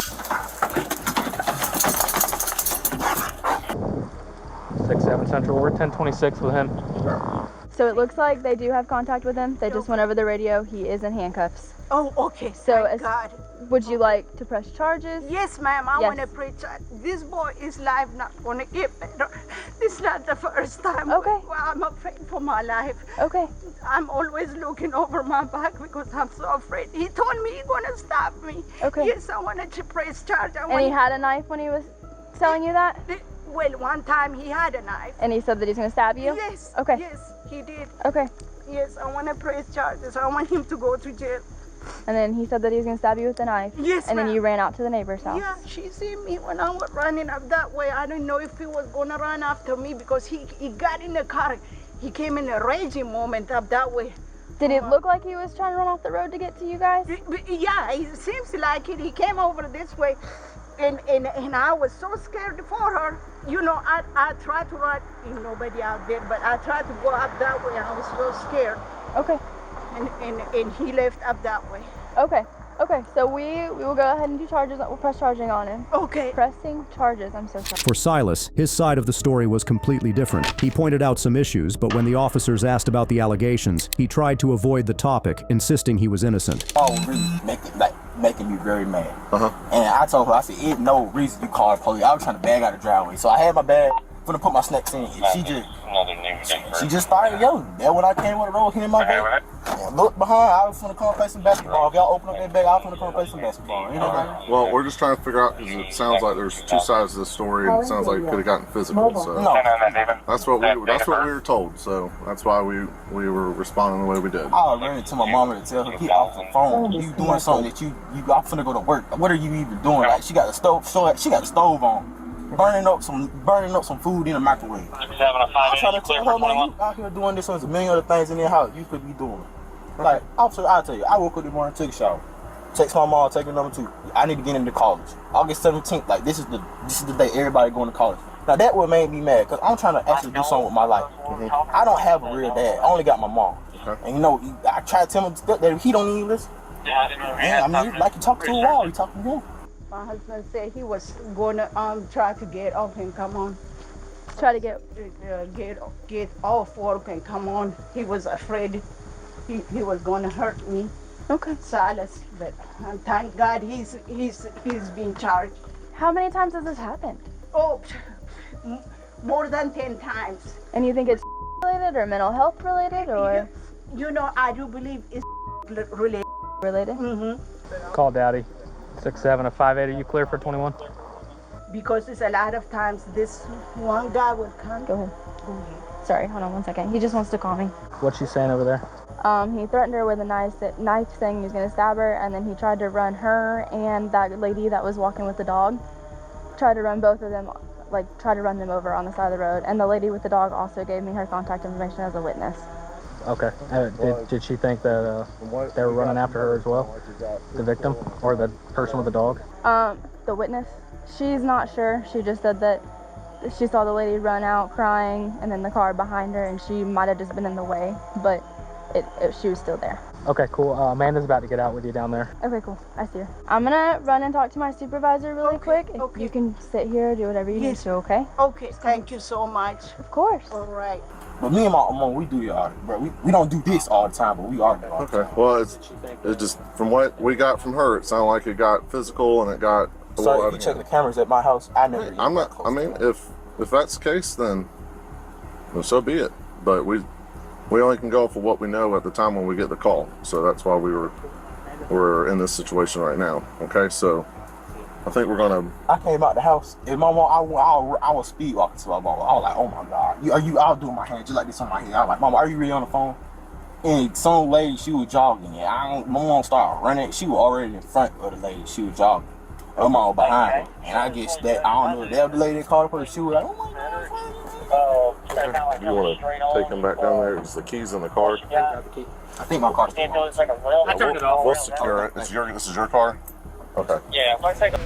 6-7 Central. We're 1026 with him. So it looks like they do have contact with him. They just went over the radio. He is in handcuffs. Oh, okay. So Thank God. Would you like to press charges? Yes, ma'am. I Yes. want to pray. This boy is life not going to get better. This is not the first time. Okay. Well, I'm afraid for my life. Okay. I'm always looking over my back because I'm so afraid. He told me he's going to stop me. Okay. Yes, I wanted to press charge. And he had a knife when he was telling you that? Well, one time he had a knife. And he said that he's going to stab you? Yes. Okay. Yes, he did. Okay. Yes, I want to press charges. I want him to go to jail. And then he said that he was going to stab you with a knife. Yes, And then ma'am. you ran out to the neighbor's house. Yeah, she seen me when I was running up that way. I didn't know if he was gonna run after me because he got in the car. He came in a raging moment up that way. Did it look like he was trying to run off the road to get to you guys? Yeah, it seems like it. He came over this way and I was so scared for her. You know, I tried to run, and nobody out there, but I tried to go up that way. I was so scared. Okay. And he left up that way. Okay. Okay, so we will go ahead and do charges. We'll press charging on him. Okay. Pressing charges. I'm so sorry. For Silas, his side of the story was completely different. He pointed out some issues, but when the officers asked about the allegations, he tried to avoid the topic, insisting he was innocent. Oh, really making me very mad. And I told her, I said, "Ain't no reason you called the police. I was trying to bag out the driveway, so I had my bag, gonna put my snacks in, and she just started yelling. Then when I came with the road, hit in my bag. Look behind, I was gonna come play some basketball. If y'all open up that bag, I was gonna come play some basketball. You know Well, we're just trying to figure out, because it sounds like there's two sides to the story, and it sounds like it could have gotten physical. So that's what we were told. So that's why we were responding the way we did. I ran to my mama to tell her, get off the phone. You doing something that I'm finna go to work. What are you even doing? Like, she got the stove. She got the stove on. Burning up some food in the microwave. I'm trying to tell her, man, you out here doing this, there's a million other things in your house you could be doing. Like, officer, I'll tell you, I woke up this morning, took a shower, text my mom, taking number 2. I need to get into college. August 17th, like this is the day everybody going to college. Now that what made me mad, cause I'm trying to actually do something with my life. I don't have a real dad. I only got my mom. And you know, I try to tell him that he don't even listen. I mean, like you talking to a wall, you talking to him. My husband said he was going to try to get off and come on. Try to get off work and come on. He was afraid he was going to hurt me. Okay. Silas, but thank God he's being charged. How many times has this happened? Oh, more than 10 times. And you think it's related or mental health related or? You know, I do believe it's related. Related? Call Daddy. 6'7" 5'8". Are you clear for 21? Because it's a lot of times this one guy would come. Go ahead. Sorry, hold on one second. He just wants to call me. What's she saying over there? He threatened her with a knife saying he was going to stab her, and then he tried to run her and that lady that was walking with the dog. Tried to run both of them, tried to run them over on the side of the road. And the lady with the dog also gave me her contact information as a witness. Okay. Did she think that they were running after her as well? The victim or the person with the dog? The witness. She's not sure. She just said that she saw the lady run out crying and then the car behind her, and she might have just been in the way, but she was still there. Okay, cool. Amanda's about to get out with you down there. Okay, cool. I see her. I'm gonna run and talk to my supervisor really quick. Okay. You can sit here, do whatever you need to, okay? Okay, thank you so much. Of course. All right. But me and my mom, we do it, bro. We don't do this all the time, but we argue all the time. Okay. Well, it's just from what we got from her, it sounded like it got physical and it got. So if you check the cameras at my house, I never. I'm not. I mean, if that's the case, then well, so be it. But we only can go for what we know at the time when we get the call. So that's why we're in this situation right now. Okay, so I think we're gonna. I came out the house and my mom, I was speed walking to my mom. I was like, oh my God, I was doing my hand just like this on my head. I was like, Mama, are you really on the phone? And some lady, she was jogging. And my mom started running. She was already in front of the lady. She was jogging. My mom behind her. And I guess that, I don't know, that the lady that called her, she was like, oh my God. Do you want to take him back down there? Is the keys in the car? I think my car's still on. I turned it off. We'll secure it. This is your car? Okay.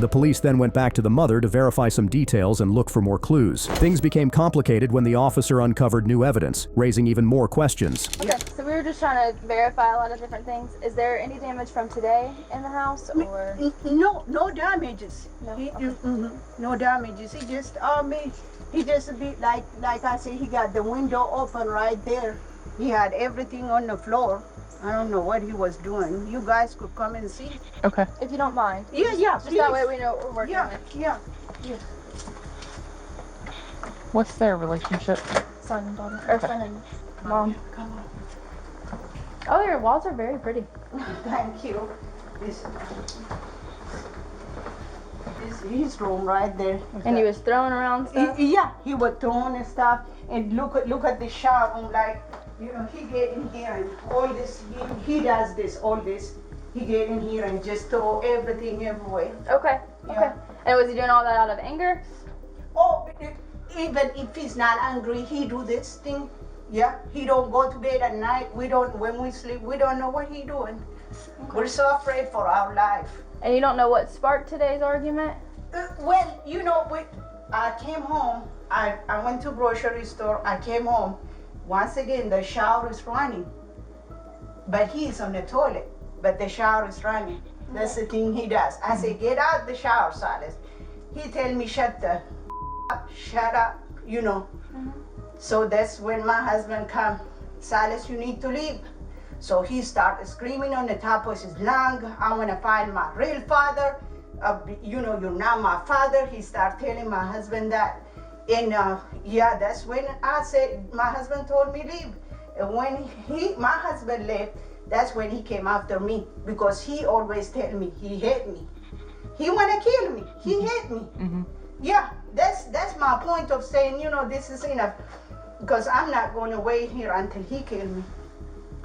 The police then went back to the mother to verify some details and look for more clues. Things became complicated when the officer uncovered new evidence, raising even more questions. Okay, so we were just trying to verify a lot of different things. Is there any damage from today in the house, or? No damages. No, no damages. He just a bit like I said, he got the window open right there. He had everything on the floor. I don't know what he was doing. You guys could come and see. Okay. If you don't mind. Yeah, Just please. that way we know what we're working with. Yeah. What's their relationship? Son and daughter. Or son and mom. Come on. Oh, your walls are very pretty. Thank you. This is his room right there. And he was throwing around stuff? Yeah, he was throwing and stuff. And look at the shower room, like, you know, he get in here and all this, he does this, all this. He get in here and just throw everything everywhere. Okay, okay. And was he doing all that out of anger? Oh, even if he's not angry, he do this thing. Yeah, he don't go to bed at night. When we sleep, we don't know what he doing. Okay. We're so afraid for our life. And you don't know what sparked today's argument? Well, you know, I came home. I went to grocery store. I came home. Once again, the shower is running. But he's on the toilet. But the shower is running. That's the thing he does. I say, get out the shower, Silas. He tell me, shut up, you know. So that's when my husband come. Silas, you need to leave. So he started screaming on the top of his lung, I want to find my real father. You know, you're not my father. He started telling my husband that. And yeah, that's when I said, my husband told me leave. And when my husband left, that's when he came after me, because he always tell me he hate me. He want to kill me. He hate me. Yeah, that's my point of saying, you know, this is enough, because I'm not going to wait here until he kill me.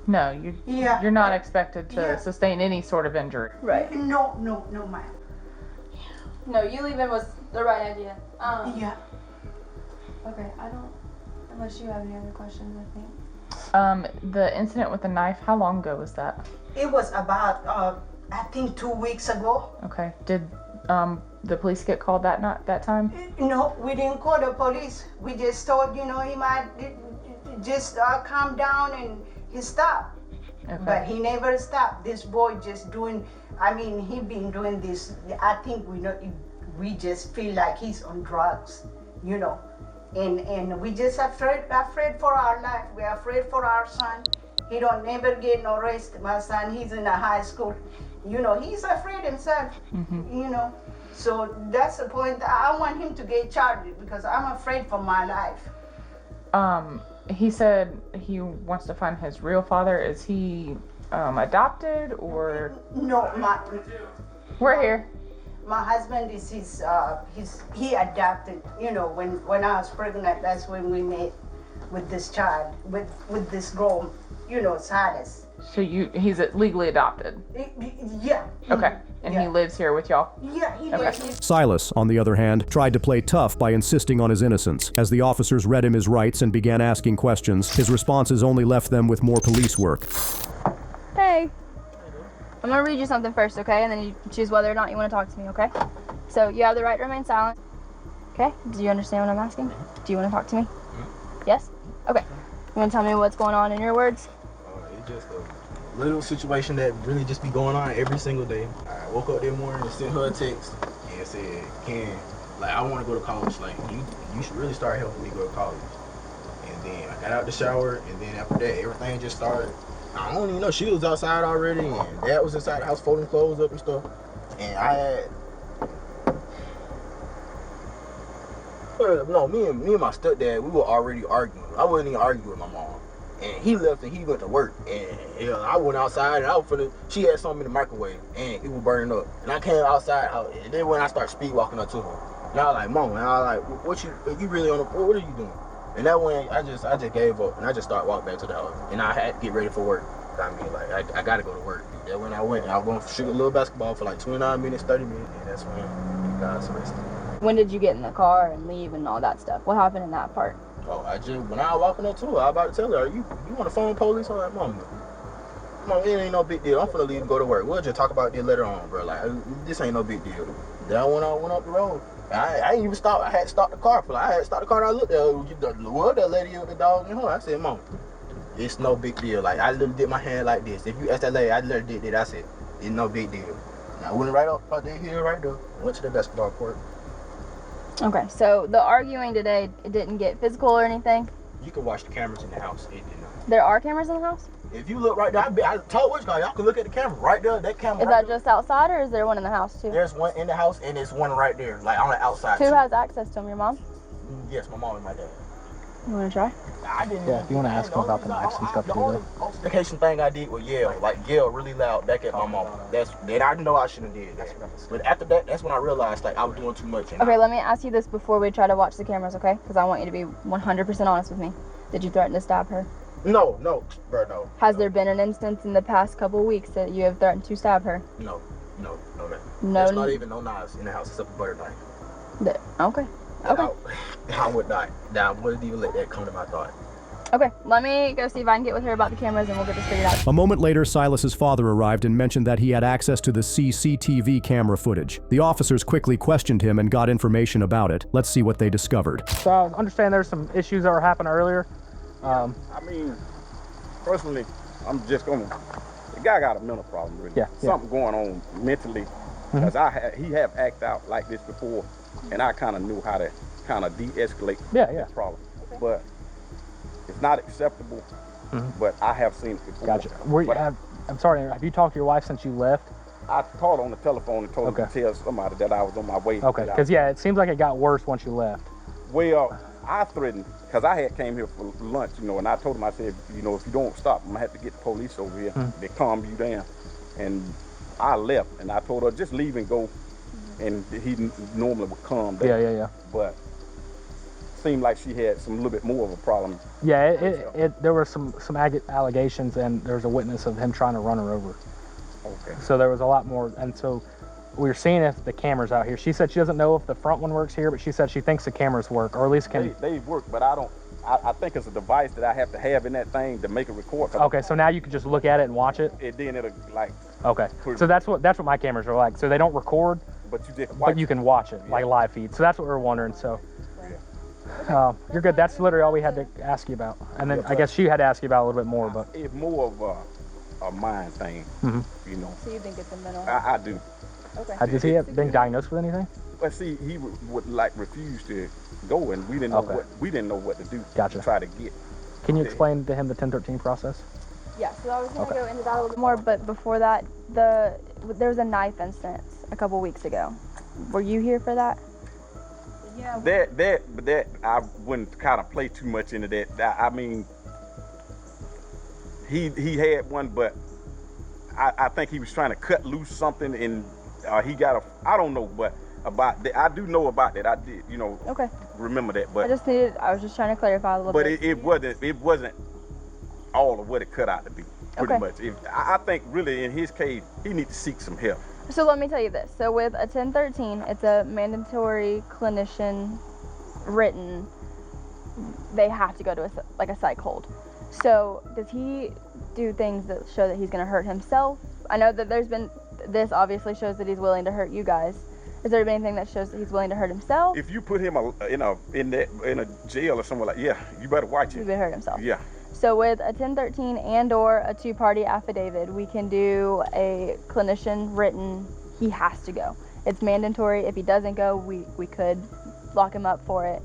No, you're not expected to sustain any sort of injury. Right. No, ma'am. No, you leaving was the right idea. Yeah. Okay, I don't, unless you have any other questions, I think. The incident with the knife, how long ago was that? It was about, I think 2 weeks ago. Okay. Did the police get called that time? No, we didn't call the police. We just thought, you know, he might just calm down and he stopped. Okay. But he never stopped. This boy just doing, I mean, he been doing this. I think we just feel like he's on drugs, you know. And we just afraid for our life. We're afraid for our son. He don't never get no rest. My son, he's in a high school. You know, he's afraid himself, you know. So that's the point. I want him to get charged because I'm afraid for my life. He said he wants to find his real father. Is he adopted or? No, We're here. My husband is he adopted. You know, when I was pregnant, that's when we met with this child, with this girl, you know, Silas. So he's legally adopted? Yeah. Okay. And he lives here with y'all? Yeah, he lives here. Silas, on the other hand, tried to play tough by insisting on his innocence. As the officers read him his rights and began asking questions, his responses only left them with more police work. Hey. I'm gonna read you something first, okay? And then you choose whether or not you want to talk to me, okay? So you have the right to remain silent. Okay? Do you understand what I'm asking? Do you want to talk to me? Yes? Okay. You want to tell me what's going on in your words? It's just a little situation that really just be going on every single day. I woke up that morning and sent her a text and said, I want to go to college. Like, you should really start helping me go to college. And then I got out the shower, and then after that, everything just started. I don't even know, she was outside already, and Dad was inside the house folding clothes up and stuff. And I had, me and my stepdad, we were already arguing. I wasn't even arguing with my mom. And he left and he went to work. And I went outside and she had something in the microwave and it was burning up. And I came outside, and then when I started speed walking up to her, and I was like, Mom, and I was like, what you really on the floor? What are you doing? And that when I just gave up and I just started walking back to the house. And I had to get ready for work. I mean, like, I gotta go to work. And when I went, I was going to shoot a little basketball for like 29 minutes, 30 minutes, and that's when he got arrested. When did you get in the car and leave and all that stuff? What happened in that part? Oh, when I was walking up to her, I was about to tell her, you want to phone the police? I'm like, Mom, it ain't no big deal. I'm finna leave and go to work. We'll just talk about this later on, bro. Like, this ain't no big deal. Then I went up the road. I ain't even stopped. I had to stop the car. I had to stop the car and I looked at her. That lady with the dog in her. I said, Mom, it's no big deal. Like, I literally did my hand like this. If you ask that lady, I literally did that. I said, it's no big deal. And I went right up there here, right there. Went to the basketball court. Okay, so the arguing today, it didn't get physical or anything? You can watch the cameras in the house. It did not. There are cameras in the house? If you look right there, I told which guy, y'all can look at the camera right there. That camera. Is that just outside or is there one in the house too? There's one in the house and there's one right there, like on the outside. Who has access to them? Your mom? Yes, my mom and my dad. You want to try? I didn't. Yeah, if you want to ask him about the knives and stuff too. The only altercation thing I did was yell really loud back at my mom. That I know I shouldn't have did that. But after that, that's when I realized like I was doing too much. Okay, let me ask you this before we try to watch the cameras, okay? Because I want you to be 100% honest with me. Did you threaten to stab her? No, bro, no. Has there been an instance in the past couple weeks that you have threatened to stab her? No, man. No. There's not even no knives in the house except a butter knife. Okay. I would not. I wouldn't even let that come to my thought. Okay, let me go see if I can get with her about the cameras and we'll get this figured out. A moment later, Silas's father arrived and mentioned that he had access to the CCTV camera footage. The officers quickly questioned him and got information about it. Let's see what they discovered. So I understand there's some issues that were happening earlier. I mean, personally, I'm just gonna. The guy got a mental problem, really. Yeah. Something going on mentally, because he have acted out like this before, and I kind of knew how to kind of de-escalate this problem. But it's not acceptable. But I have seen it before. Gotcha. I'm sorry. Have you talked to your wife since you left? I called on the telephone and told her to tell somebody that I was on my way. Okay. Because it seems like it got worse once you left. Well, I threatened, because I had came here for lunch, and I told him, I said, if you don't stop, I'm gonna have to get the police over here. They calm you down. And I left, and I told her, just leave and go. And he normally would calm down. Yeah. But seemed like she had a little bit more of a problem. Yeah, there were some allegations, and there's a witness of him trying to run her over. Okay. So there was a lot more, and so we were seeing if the cameras out here. She said she doesn't know if the front one works here, but she said she thinks the cameras work, or at least can. They work, but I don't. I think it's a device that I have to have in that thing to make a record. Okay, so now you can just look at it and watch it. And then it'll like. Okay, so that's what my cameras are like. So they don't record, but you can watch it like live feed. So that's what we're wondering. So. You're good. That's literally all we had to ask you about, and then I guess she had to ask you about a little bit more. But it's more of a mind thing, So you think it's a mental? I do. Okay. Has he been diagnosed with anything? But see, he would like refuse to go, and we didn't know what to do. Gotcha. To try to get. Can you explain to him the 1013 process? Yeah. So I was going to go into that a little bit more, but before that, there was a knife instance a couple weeks ago. Were you here for that? Yeah. That I wouldn't kind of play too much into that. I mean, he had one, but I think he was trying to cut loose something, and he got I don't know, but about that, I do know about that. I did, Okay. remember that, but I was just trying to clarify a little bit. But it wasn't all of what it cut out to be. Pretty much. I think really in his case, he needs to seek some help. So let me tell you this. So with a 1013, it's a mandatory clinician written. They have to go to a psych hold. So does he do things that show that he's going to hurt himself? I know that this obviously shows that he's willing to hurt you guys. Is there anything that shows that he's willing to hurt himself? If you put him in a jail or somewhere like, you better watch it. He would hurt himself. Yeah. So with a 1013 and or a two-party affidavit, we can do a clinician written, he has to go. It's mandatory. If he doesn't go, we could lock him up for it.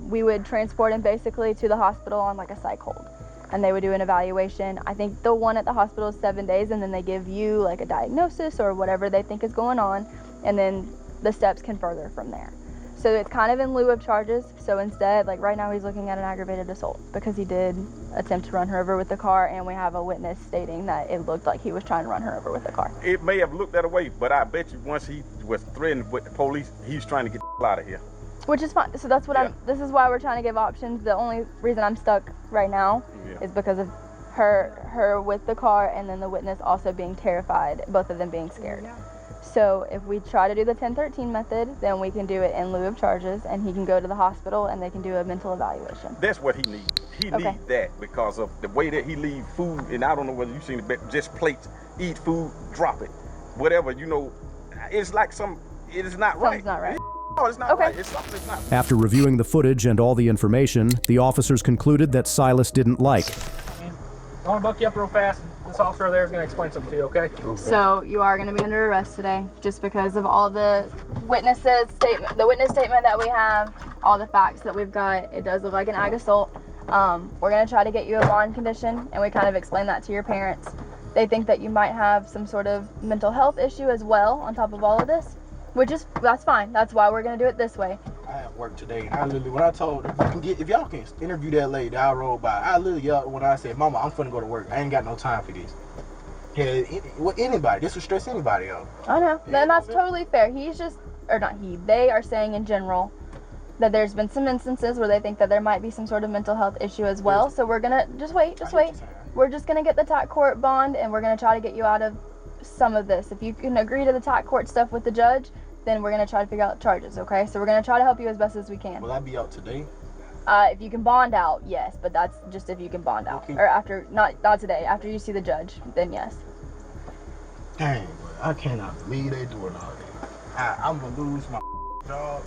We would transport him basically to the hospital on like a psych hold, and they would do an evaluation. I think the one at the hospital is 7 days, and then they give you like a diagnosis or whatever they think is going on, and then the steps can further from there. So it's kind of in lieu of charges. So instead, like right now he's looking at an aggravated assault because he did attempt to run her over with the car, and we have a witness stating that it looked like he was trying to run her over with the car. It may have looked that way, but I bet you once he was threatened with the police, he's trying to get the out of here. Which is fine. So that's what this is why we're trying to give options. The only reason I'm stuck right now is because of her with the car, and then the witness also being terrified, both of them being scared. So if we try to do the 1013 method, then we can do it in lieu of charges, and he can go to the hospital and they can do a mental evaluation. That's what he needs. He needs that because of the way that he leave food, and I don't know whether you've seen it, just plates, eat food, drop it. Whatever, it's like it is not right. Something's not right. No, it's not right. It's not. After reviewing the footage and all the information, the officers concluded that Silas didn't like. I want to buck you up real fast. This officer there is going to explain something to you, okay? So you are going to be under arrest today just because of all the witness statement that we have, all the facts that we've got. It does look like an ag assault. We're going to try to get you a bond condition, and we kind of explain that to your parents. They think that you might have some sort of mental health issue as well on top of all of this, that's fine. That's why we're going to do it this way. I have work today. I literally, when I told, if y'all can interview that lady that I rode by, I literally yelled when I said, Mama, I'm finna go to work. I ain't got no time for this. Yeah, anybody. This would stress anybody out. I know. And that's totally fair. They are saying in general that there's been some instances where they think that there might be some sort of mental health issue as well. So we're going to, just wait. We're just going to get the TAC court bond, and we're going to try to get you out of some of this. If you can agree to the TAC court stuff with the judge, then we're going to try to figure out charges, okay? So we're going to try to help you as best as we can. Will I be out today? If you can bond out, yes, but that's just if you can bond out. Or after, not today, after you see the judge, then yes. Dang, boy, I cannot believe they doing all that. I'm gonna lose my job.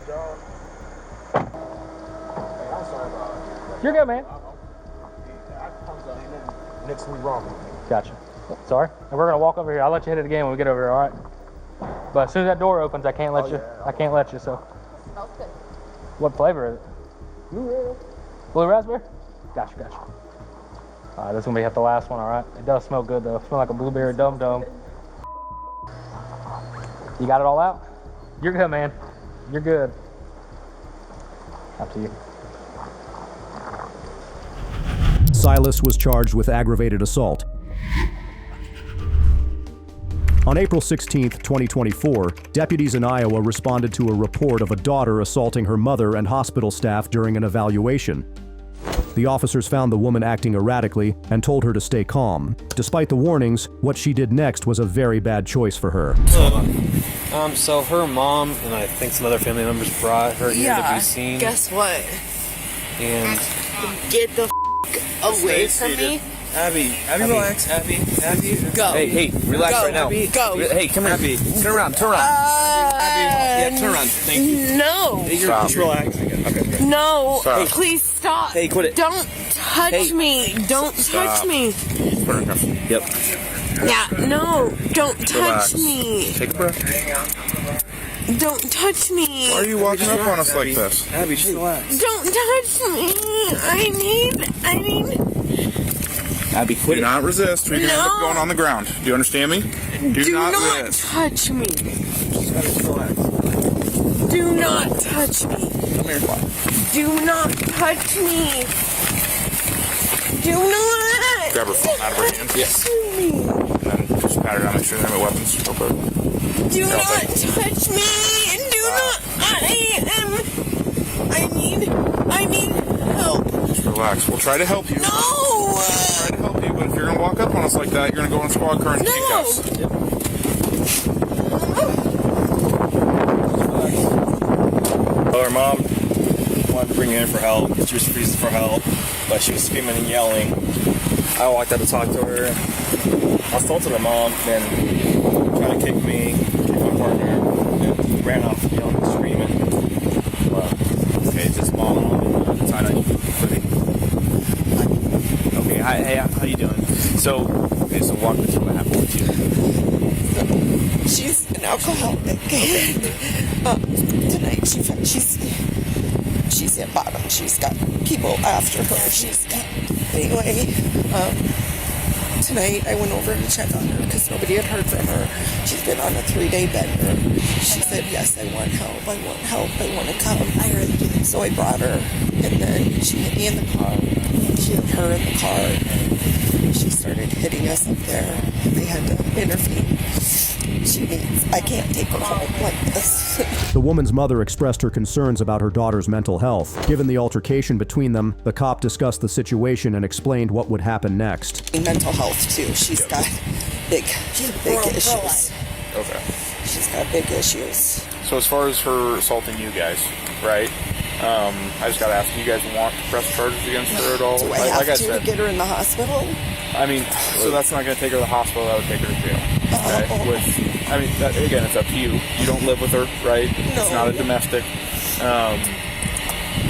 Hey, I'm sorry about You're good, man. Next week wrong with me. Gotcha. Sorry. And we're gonna walk over here. I'll let you hit it again when we get over here, all right? But as soon as that door opens, I can't let you. I can't let you. So. Smells good. What flavor is it? Blue raspberry? Gotcha. All right, this is gonna be the last one. All right. It does smell good though. It smells like a blueberry dum dum. You got it all out? You're good, man. You're good. Up to you. Silas was charged with aggravated assault. On April 16, 2024, deputies in Iowa responded to a report of a daughter assaulting her mother and hospital staff during an evaluation. The officers found the woman acting erratically and told her to stay calm. Despite the warnings, what she did next was a very bad choice for her. So her mom and I think some other family members brought her here to be seen. Guess what? And Get the away from me. Abby, relax. Abby, go. Hey, relax go, right now. Abby, go. Hey, come here. Abby, turn around. Yeah, turn around. Thank you. No. Hey, just relax. Okay. No. Stop. Please stop. Hey, quit it. Don't touch me. Don't touch me. Yep. Yeah, no. Don't touch Relax. me. Take a breath. Don't touch me. Why are you walking up on us like this? Abby, just relax. Don't touch me. I need. Abby, quit. Do not resist. We can end up going on the ground. Do you understand me? Do not resist. Touch me. Do not touch me. Come here. Do not touch me. Do not. Grab her phone out of her hands. Yes. And then just pat her down, make sure they have weapons. Real quick. Do not touch me. Do not. I need help. Just relax. We'll try to help you. No. We'll try to help you, but if you're going to walk up on us like that, you're going to go in squad car and handcuffs. Well, her mom wanted to bring her in for help. She was freezing for help, but she was screaming and yelling. I walked out to talk to her. I assaulted her mom, then tried to kick me, kick my partner, and ran off yelling and screaming. Well, okay, just mom tied on Okay, hi, hey, how you doing? So walk me through what happened with you. She's an alcoholic. Tonight she's at bottom. She's got people after her. Anyway, tonight I went over to check on her because nobody had heard from her. She's been on a 3-day bender. She said, yes, I want help. I want to come. So I brought her, and then she hit me in the car. She hit her in the car. She started hitting us up there. They had to intervene. I can't take her home like this. The woman's mother expressed her concerns about her daughter's mental health. Given the altercation between them, the cop discussed the situation and explained what would happen next. Mental health too. She's got big issues. Okay. She's got big issues. So as far as her assaulting you guys, right? I just got to ask, do you guys want to press charges against her at all? Do I have to get her in the hospital? I mean, so that's not going to take her to the hospital. That would take her to jail. Okay? Which, I mean, again, it's up to you. You don't live with her, right? No. It's not a domestic.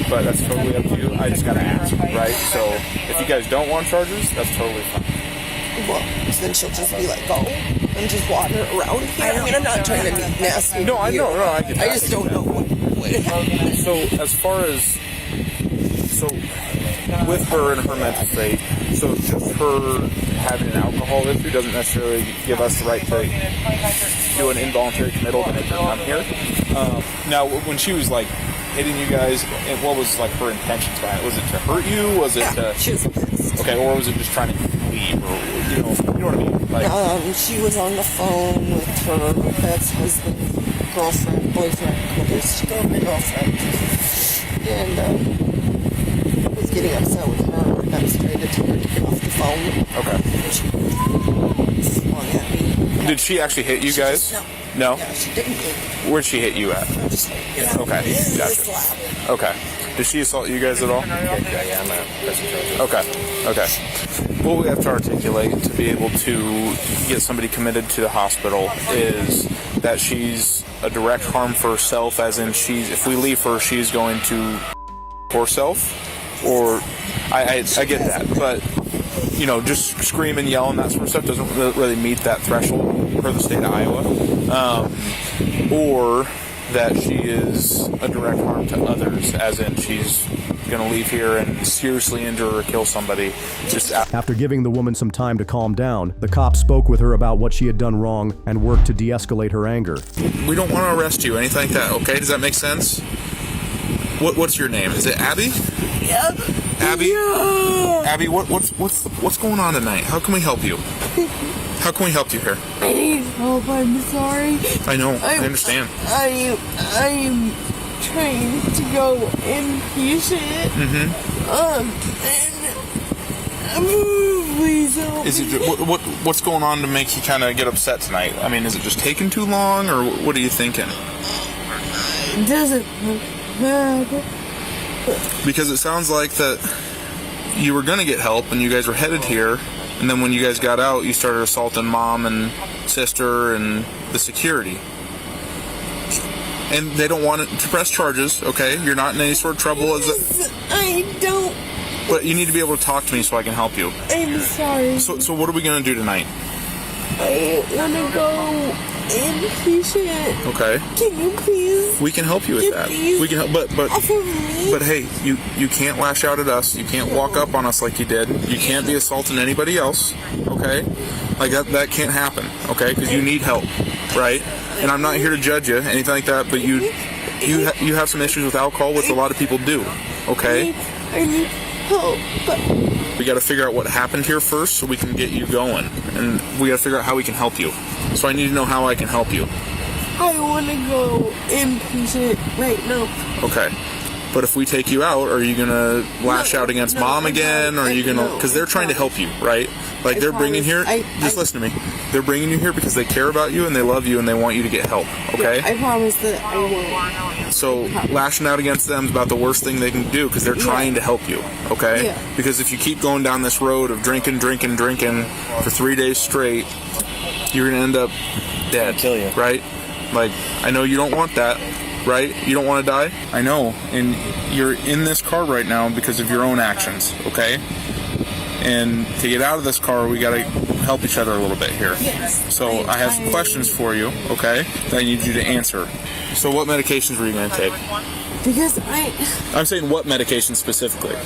But that's totally up to you. I just got to ask, right? So if you guys don't want charges, that's totally fine. Well, then she'll just be like, go and just wander around here. I mean, I'm not trying to be nasty. No, I know. No, I get that. I just don't know what happened. So as far as with her and her mental state, so just her having an alcohol issue doesn't necessarily give us the right to do an involuntary committal to make her come here. Now, when she was like hitting you guys, what was like her intentions behind it? Was it to hurt you? Was it to? She was pissed. Okay, or was it just trying to leave, or you know what I mean? Like, she was on the phone with her ex-husband, boyfriend, girlfriend, and was getting upset with her, and I was trying to tell her to get off the phone. Okay. She swung at me. Did she actually hit you guys? No. Yeah, she didn't hit me. Where'd she hit you at? Just, okay, gotcha. Okay. Did she assault you guys at all? Yeah, I'm not pressing charges. Okay. What we have to articulate to be able to get somebody committed to the hospital is that she's a direct harm for herself, as in if we leave her, she's going to herself, or I get that, but just scream and yell and that sort of stuff doesn't really meet that threshold for the state of Iowa, or that she is a direct harm to others, as in she's going to leave here and seriously injure or kill somebody. After giving the woman some time to calm down, the cops spoke with her about what she had done wrong and worked to de-escalate her anger. We don't want to arrest you, anything like that, okay? Does that make sense? What's your name? Is it Abby? Yeah. Abby? Yeah. Abby, what's going on tonight? How can we help you? How can we help you here? I need help. I'm sorry. I know. I understand. I'm trying to go inpatient. Please help. Is it what's going on to make you kind of get upset tonight? I mean, is it just taking too long, or what are you thinking? It doesn't look bad. Because it sounds like that you were going to get help and you guys were headed here, and then when you guys got out, you started assaulting mom and sister and the security. And they don't want to press charges, okay? You're not in any sort of trouble. I don't. But you need to be able to talk to me so I can help you. I'm sorry. So what are we going to do tonight? I want to go inpatient. Okay. Can you please? We can help you with that. We can help, but hey, you can't lash out at us. You can't walk up on us like you did. You can't be assaulting anybody else. Okay, like that can't happen. Okay, because you need help, right? And I'm not here to judge you, anything like that. But you have some issues with alcohol, which a lot of people do. Okay. I need help. We got to figure out what happened here first, so we can get you going, and we got to figure out how we can help you. So I need to know how I can help you. I want to go inpatient right now. Okay. But if we take you out, are you going to lash out against mom again? Or are you going to... Because they're trying to help you, right? Like, they're bringing here... Just listen to me. They're bringing you here because they care about you and they love you and they want you to get help, okay? I promise that I will. So lashing out against them is about the worst thing they can do because they're trying to help you, okay? Yeah. Because if you keep going down this road of drinking for 3 days straight, you're going to end up dead, kill you, right? Like, I know you don't want that, right? You don't want to die? I know, and you're in this car right now because of your own actions, okay? And to get out of this car, we got to help each other a little bit here. Yes. So I have some questions for you, okay, that I need you to answer. So what medications were you going to take? Because I'm saying what medications specifically?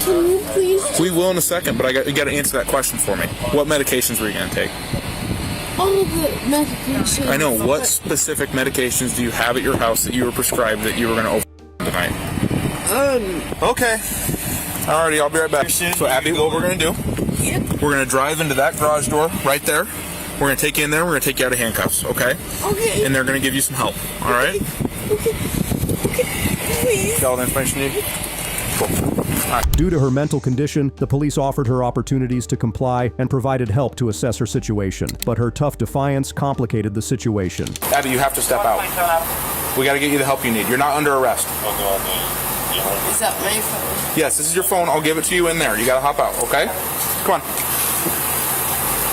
Can you please? We will in a second, but you got to answer that question for me. What medications were you going to take? All of the medications. I know. What specific medications do you have at your house that you were prescribed that you were going to open tonight? Okay. Alrighty, I'll be right back. So, Abby, what we're going to do, we're going to drive into that garage door right there. We're going to take you in there. We're going to take you out of handcuffs, okay? Okay. And they're going to give you some help, all right? Okay. Please. Got all the information you need? Cool. Due to her mental condition, the police offered her opportunities to comply and provided help to assess her situation. But her tough defiance complicated the situation. Abby, you have to step out. We got to get you the help you need. You're not under arrest. Is that my phone? Yes, this is your phone. I'll give it to you in there. You got to hop out, okay? Come on.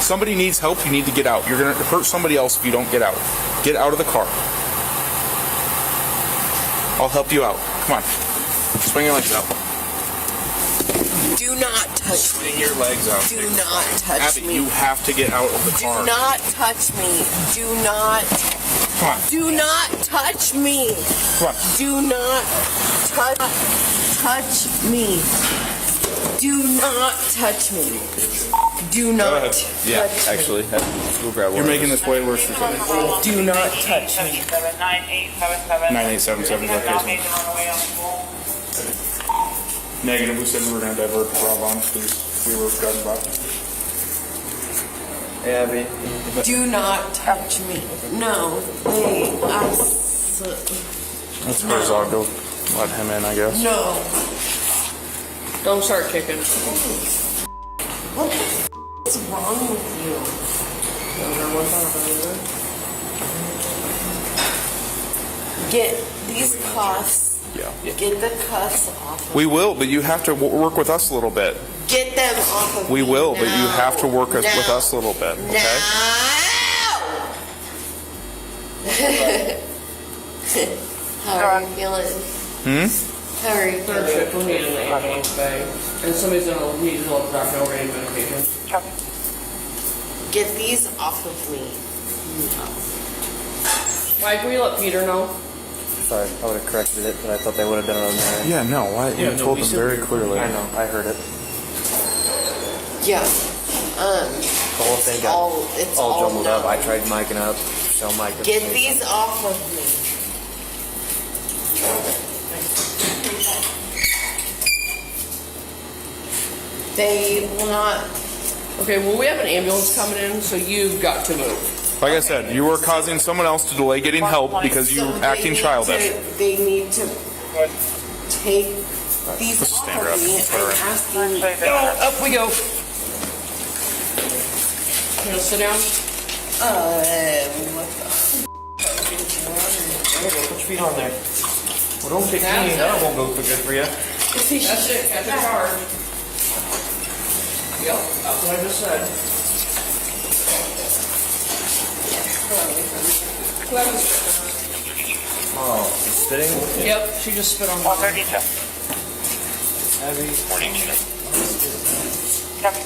Somebody needs help. You need to get out. You're going to hurt somebody else if you don't get out. Get out of the car. I'll help you out. Come on. Swing your legs out. Do not touch Swing me. your legs out. Do not touch Abby, me. you have to get out of the car. Do not touch me. Do not. Come on. Do not touch me. Come on. Do not touch me. Do not touch me. Do not touch me. Actually, we'll grab one. You're making this way worse for somebody. Do not touch me. 9877 is our case. Negative, we said we were going to divert the Rob on because we were driving by. Abby. Do not touch me. No. That's where I'll go let him in, I guess. No. Don't start kicking. What the f*** is wrong with you? Get these cuffs. Yeah. Get the cuffs off. We will, but you have to work with us a little bit. Get them off of We me will, now. but you have to work with Now. us a little bit, okay? How are you feeling? How are you Third shift, we'll need an ambulance bay. And somebody's gonna need to look back over any medication. Get these off of me. Mike, will you let Peter know? Sorry, I would have corrected it, but I thought they would have done it on there. Yeah, no, you told them very clearly. I know, I heard it. Yeah. The whole thing got it's all all jumbled up. no. I tried micing up, so mic. Get these off of me. They will not. Okay, well, we have an ambulance coming in, so you've got to move. Like I said, you are causing someone else to delay getting help because you're acting childish. They need to take these Let's off stand her of up. me Put her and in. ask me. Go, up we go. You gonna sit down? What the Put your feet on there. Well, don't kick me. That won't go good for you. That's it, catch it hard. Yep, that's what I just said. Oh, spitting? Yep, she just spit on me. 132. Abby. 42.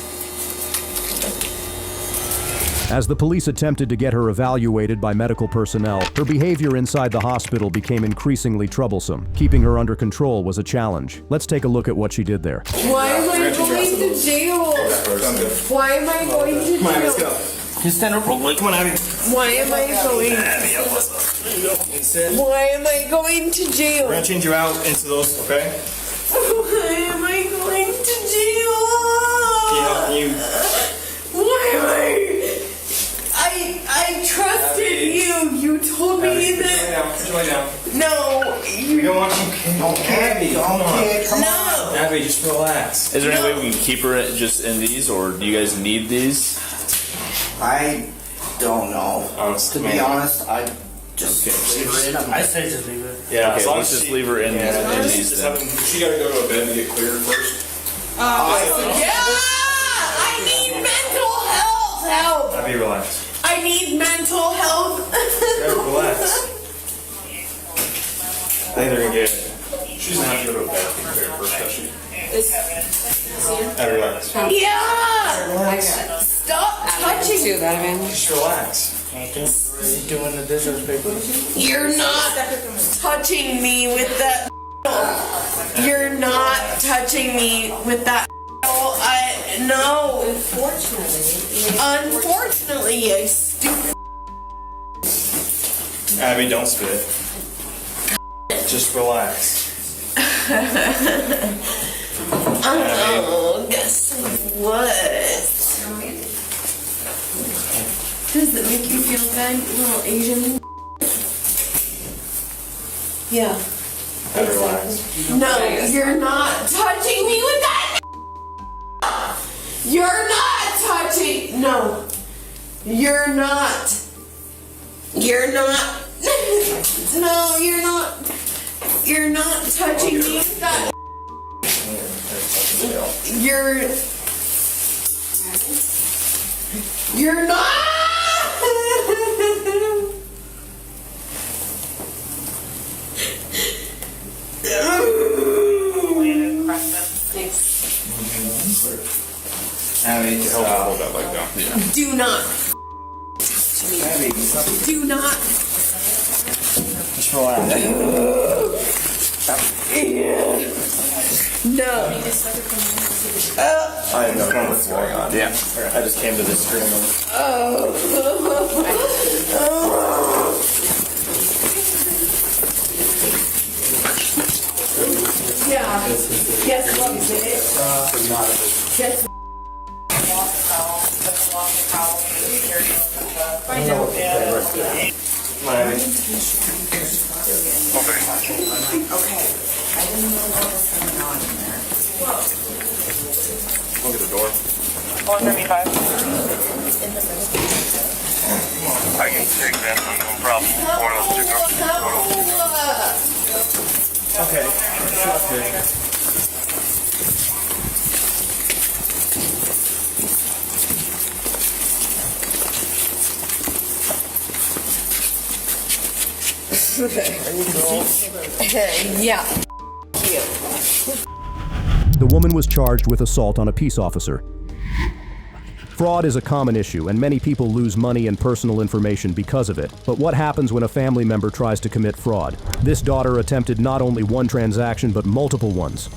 As the police attempted to get her evaluated by medical personnel, her behavior inside the hospital became increasingly troublesome. Keeping her under control was a challenge. Let's take a look at what she did there. Why am I going to jail? Why am I going to jail? Come on, let's go. Just stand up real quick. Come on, Abby. Why am I going? Why am I going to jail? We're gonna change you out into those, okay? Why am I going to jail? Can you Why am I trusted you. You told me that. Put your way down. No, you. We don't want you. Abby, come on. No. Abby, just relax. Is there any way we can keep her just in these, or do you guys need these? I don't know. Honest, to be honest, I just leave her in. I say just leave it. Yeah, okay, let's just leave her in these then. She gotta go to a bed to get cleared first. Yeah! I need mental health help! Abby, relax. I need mental health. Relax. I think they're gonna get. She's gonna have to go to a bed to get cleared first, does she? Abby, relax. Yeah! Stop touching. Just relax. Okay. Are you doing the discharge papers? You're not touching me with that. You're not touching me with that. No. Unfortunately, you stupid. Abby, don't spit. Just relax. Oh, guess what? Does it make you feel good, little Asian? Yeah. Abby, relax. No, you're not touching me with that. You're not touching. No. You're not. You're not. No, you're not. You're not touching me with that. You're not. Abby, hold that leg down. Yeah. Do not. Abby, Do not. just relax. No. I have no clue what's going on. Yeah. I just came to this screen. Yeah. Guess what, bitch? Guess what? Come on, Abby. Okay. I didn't know what was going on in there. Look at the door. 135. It's in the I can take that, no problem. Okay. That's good. Yeah. The woman was charged with assault on a peace officer. Fraud is a common issue, and many people lose money and personal information because of it. But what happens when a family member tries to commit fraud? This daughter attempted not only one transaction, but multiple ones.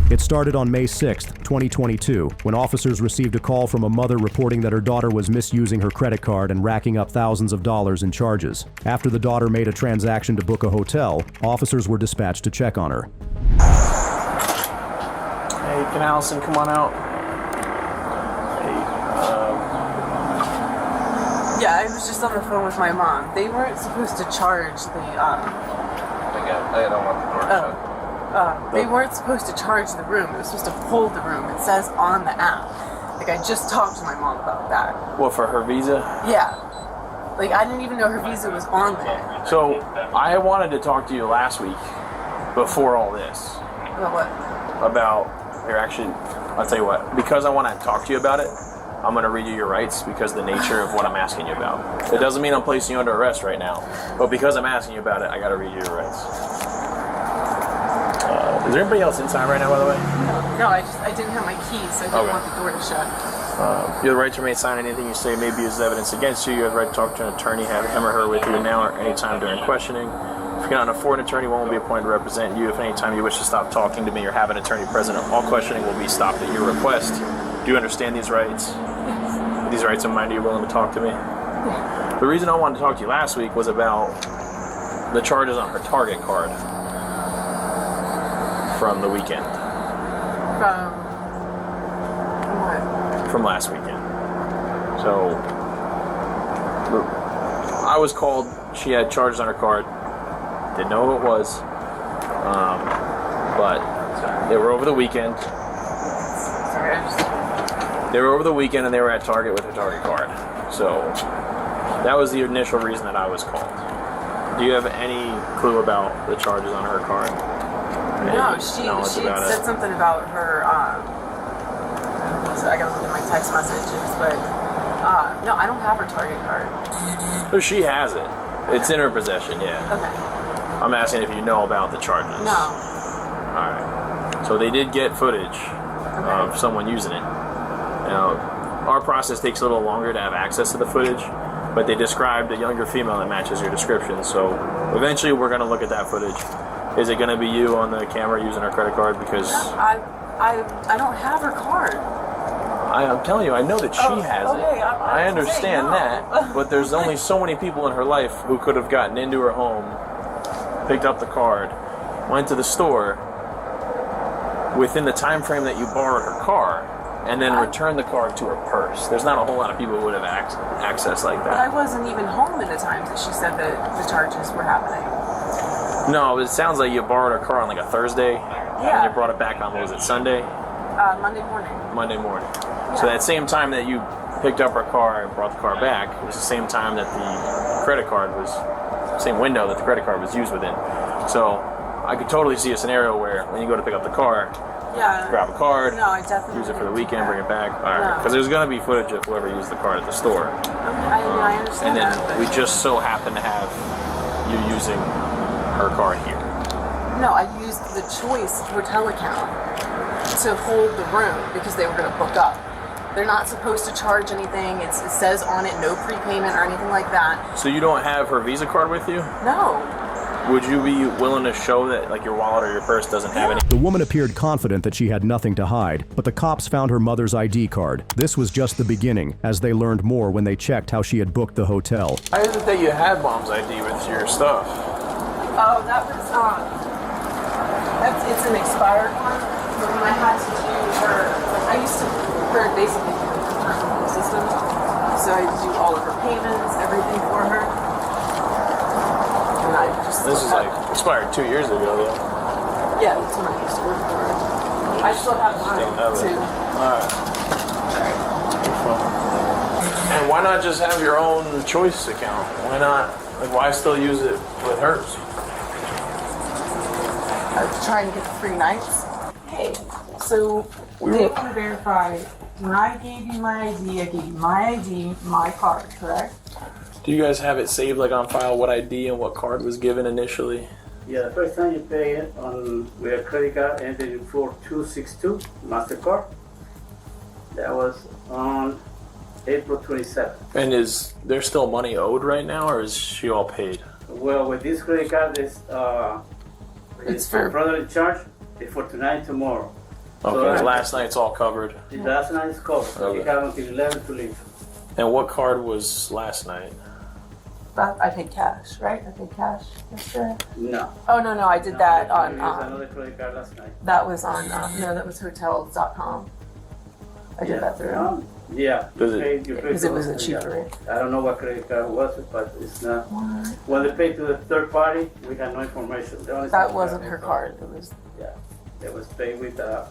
It started on May 6th, 2022, when officers received a call from a mother reporting that her daughter was misusing her credit card and racking up thousands of dollars in charges. After the daughter made a transaction to book a hotel, officers were dispatched to check on her. Hey, can Allison come on out? Yeah, I was just on the phone with my mom. They weren't supposed to charge the, I don't want the door shut. they weren't supposed to charge the room. It was supposed to hold the room. It says on the app. Like, I just talked to my mom about that. What, for her visa? Yeah. Like, I didn't even know her visa was on there. So, I wanted to talk to you last week, before all this. About what? About, here, actually, I'll tell you what. Because I want to talk to you about it, I'm going to read you your rights because of the nature of what I'm asking you about. It doesn't mean I'm placing you under arrest right now, but because I'm asking you about it, I got to read you your rights. Is there anybody else inside right now, by the way? No, I didn't have my keys, so I didn't want the door to shut. You have the right to remain silent. Anything you say may be used as evidence against you. You have the right to talk to an attorney, have him or her with you now or any time during questioning. If you cannot afford an attorney, one will be appointed to represent you. If any time you wish to stop talking to me or have an attorney present, all questioning will be stopped at your request. Do you understand these rights? With these rights in mind, are you willing to talk to me? Yeah. The reason I wanted to talk to you last week was about the charges on her Target card from the weekend. From last weekend. So, I was called. She had charges on her card. Didn't know who it was. But they were over the weekend. They were over the weekend and they were at Target with her Target card. So, that was the initial reason that I was called. Do you have any clue about the charges on her card? No, she said something about her, so I gotta look at my text messages, but, no, I don't have her Target card. So she has it. It's in her possession, yeah. Okay. I'm asking if you know about the charges. No. Alright. So they did get footage of someone using it. Now, our process takes a little longer to have access to the footage, but they described a younger female that matches your description, so eventually we're going to look at that footage. Is it going to be you on the camera using her credit card? Because I don't have her card. I'm telling you, I know that she has it. I understand that, but there's only so many people in her life who could have gotten into her home, picked up the card, went to the store within the time frame that you borrowed her car, and then returned the card to her purse. There's not a whole lot of people who would have access like But I that. wasn't even home at the times that she said that the charges were happening. No, it sounds like you borrowed her car on like a Thursday, and you brought it back on, what was it, Sunday? Monday morning. Monday morning. So that same time that you picked up her car and brought the car back, it was the same time that the credit card was, same window that the credit card was used within. So I could totally see a scenario where when you go to pick up the car, grab a card, No, I definitely use it for the weekend, bring it back. All right, because there's going to be footage of whoever used the card at the store. I understand And then that. we just so happen to have you using her card here. No, I used the Choice hotel account to hold the room because they were going to book up. They're not supposed to charge anything. It says on it no prepayment or anything like that. So you don't have her Visa card with you? No. Would you be willing to show that like your wallet or your purse doesn't have any? The woman appeared confident that she had nothing to hide, but the cops found her mother's ID card. This was just the beginning, as they learned more when they checked how she had booked the hotel. Why is it that you had Mom's ID with your stuff? Oh, that was it's an expired one. But when I had to do her, I used to basically do her personal system. So I do all of her payments, everything for her. And I just This is like expired 2 years ago, though. Yeah, that's when I used to work for her. I still have mine too. Alright. And why not just have your own Choice account? Why not? Like, why still use it with hers? I was trying to get the free nights. Hey, so they want to verify when I gave you my ID, I gave you my ID, my card, correct? Do you guys have it saved like on file what ID and what card was given initially? Yeah, the first time you pay it on with a credit card ended in 4262 MasterCard. That was on April 27th. And is there still money owed right now, or is she all paid? Well, with this credit card, it's for brother charge. It's for tonight and tomorrow. Okay, So last night's all covered. the last night is covered. So you Okay. have until 11 to leave. And what card was last night? I paid cash, right? I paid cash yesterday. No. Oh no, I did that I on. used another credit card last night. That was on. No, that was hotels.com. I did that through. Yeah. Does you it- paid- you paid Because it for was a yeah. cheaper rate. I don't know what credit card was, but it's not. When they paid to the third party, we had no information. The only That thing wasn't we her had- card. It was. Yeah, it was paid with a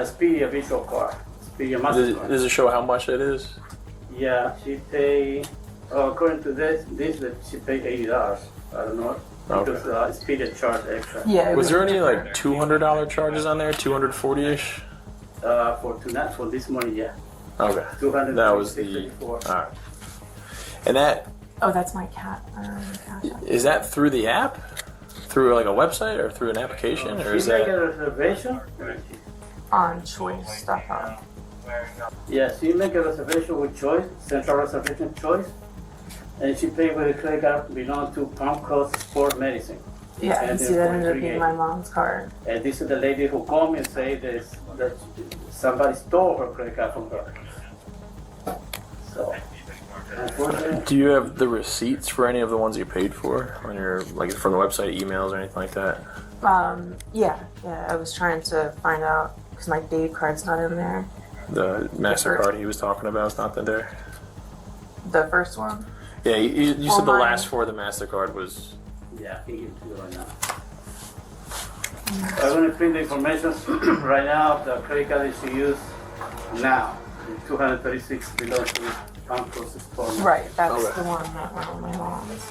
Speedy visual card, Speedy Does MasterCard. does it show how much it is? Yeah, she paid. According to this that she paid $80. I don't know because Speedy charged extra. Yeah. Was there any like $200 charges on there? 240-ish? For tonight, for this money, yeah. Okay. 200. That was the. All right. And that Oh, that's my cat. Cash App. is that through the app, through like a website, or through an application, or is She make that? a reservation. On choice.com. Yeah, she make a reservation with Choice, Central Reservation Choice, and she paid with a credit card belong to Palm Coast Sport Medicine. Yeah, And you see that ended up 43A. being my mom's card. And this is the lady who called me and said that somebody stole her credit card from her. So, unfortunately, Do you have the receipts for any of the ones you paid for on your like from the website, emails, or anything like that? Yeah. I was trying to find out because my Dave card's not in there. The MasterCard he was talking about is not there. The first one. Yeah, you Or said the mine. last four of the MasterCard was. yeah, I can give it to you right now. I'm going to print the information right now of the credit card that she used now. The 236 belongs to Palm Coast Sport Medicine. Right, that's the one that went on my mom's.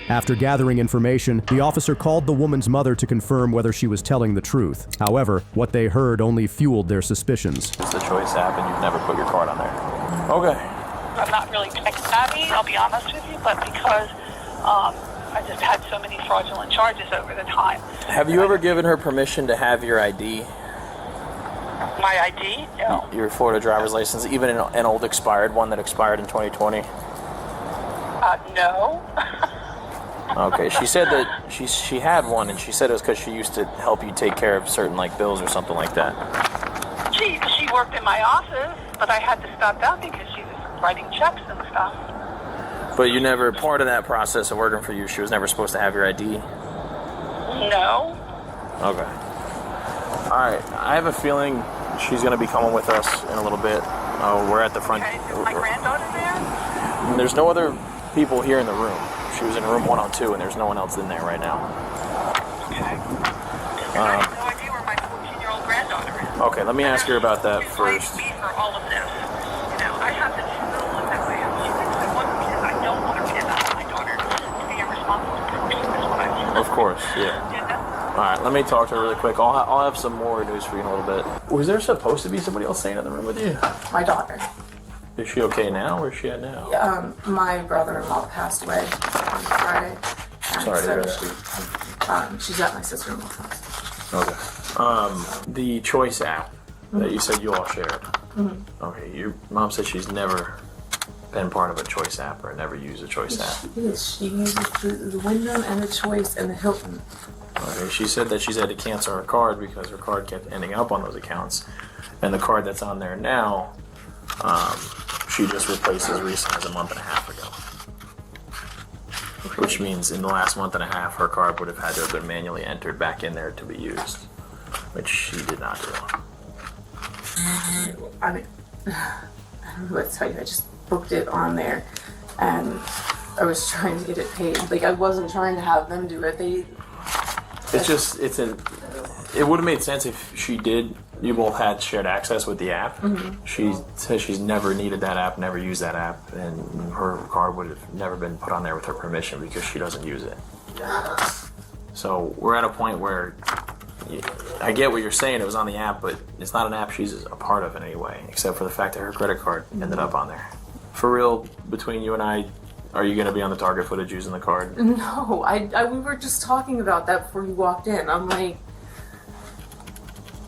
After gathering information, the officer called the woman's mother to confirm whether she was telling the truth. However, what they heard only fueled their suspicions. It's the Choice app, and you've never put your card on there. Okay. I'm not really tech savvy, I'll be honest with you, but because I just had so many fraudulent charges over the time. Have you ever given her permission to have your ID, My ID? No. your Florida driver's license, even an old expired one that expired in 2020? No. Okay, she said that she had one, and she said it was because she used to help you take care of certain like bills or something like that. She worked in my office, but I had to stop that because she was writing checks and stuff. But you never, part of that process of working for you, she was never supposed to have your ID? No. Okay. Alright, I have a feeling she's going to be coming with us in a little bit. We're at the front. Okay, is my granddaughter there? There's no other people here in the room. She was in room 102, and there's no one else in there right now. Okay. I have no idea where my 14-year-old granddaughter is. Okay, let me ask her about that first. Me for all of this. You know, I have to live that way. She thinks I want her, I don't want her to get out of my daughter to be a responsible person. Is what I feel. Of course, yeah. Alright, let me talk to her really quick. I'll have some more news for you in a little bit. Was there supposed to be somebody else staying in the room with you? My daughter. Is she okay now? Where's she at now? My brother-in-law passed away on Friday. And Sorry to hear that. she's at my sister-in-law's house. Okay. The Choice app that you said you all shared. Mhm. Okay, your mom said she's never been part of a Choice app or never used a Choice app. She uses the Wyndham and the Choice and the Hilton. Okay, she said that she's had to cancel her card because her card kept ending up on those accounts. And the card that's on there now, she just replaced as recent as a month and a half ago. Which means in the last month and a half, her card would have had to have been manually entered back in there to be used, which she did not do. I mean, I don't know what to tell you. I just booked it on there, and I was trying to get it paid. Like, I wasn't trying to have them do it. It would have made sense if she did you both had shared access with the app. Mhm. She says she's never needed that app, never used that app, and her card would have never been put on there with her permission because she doesn't use it. So we're at a point where I get what you're saying, it was on the app, but it's not an app she's a part of in any way, except for the fact that her credit card ended up on there. For real, between you and I, are you going to be on the target footage using the card? No, we were just talking about that before you walked in. I'm like,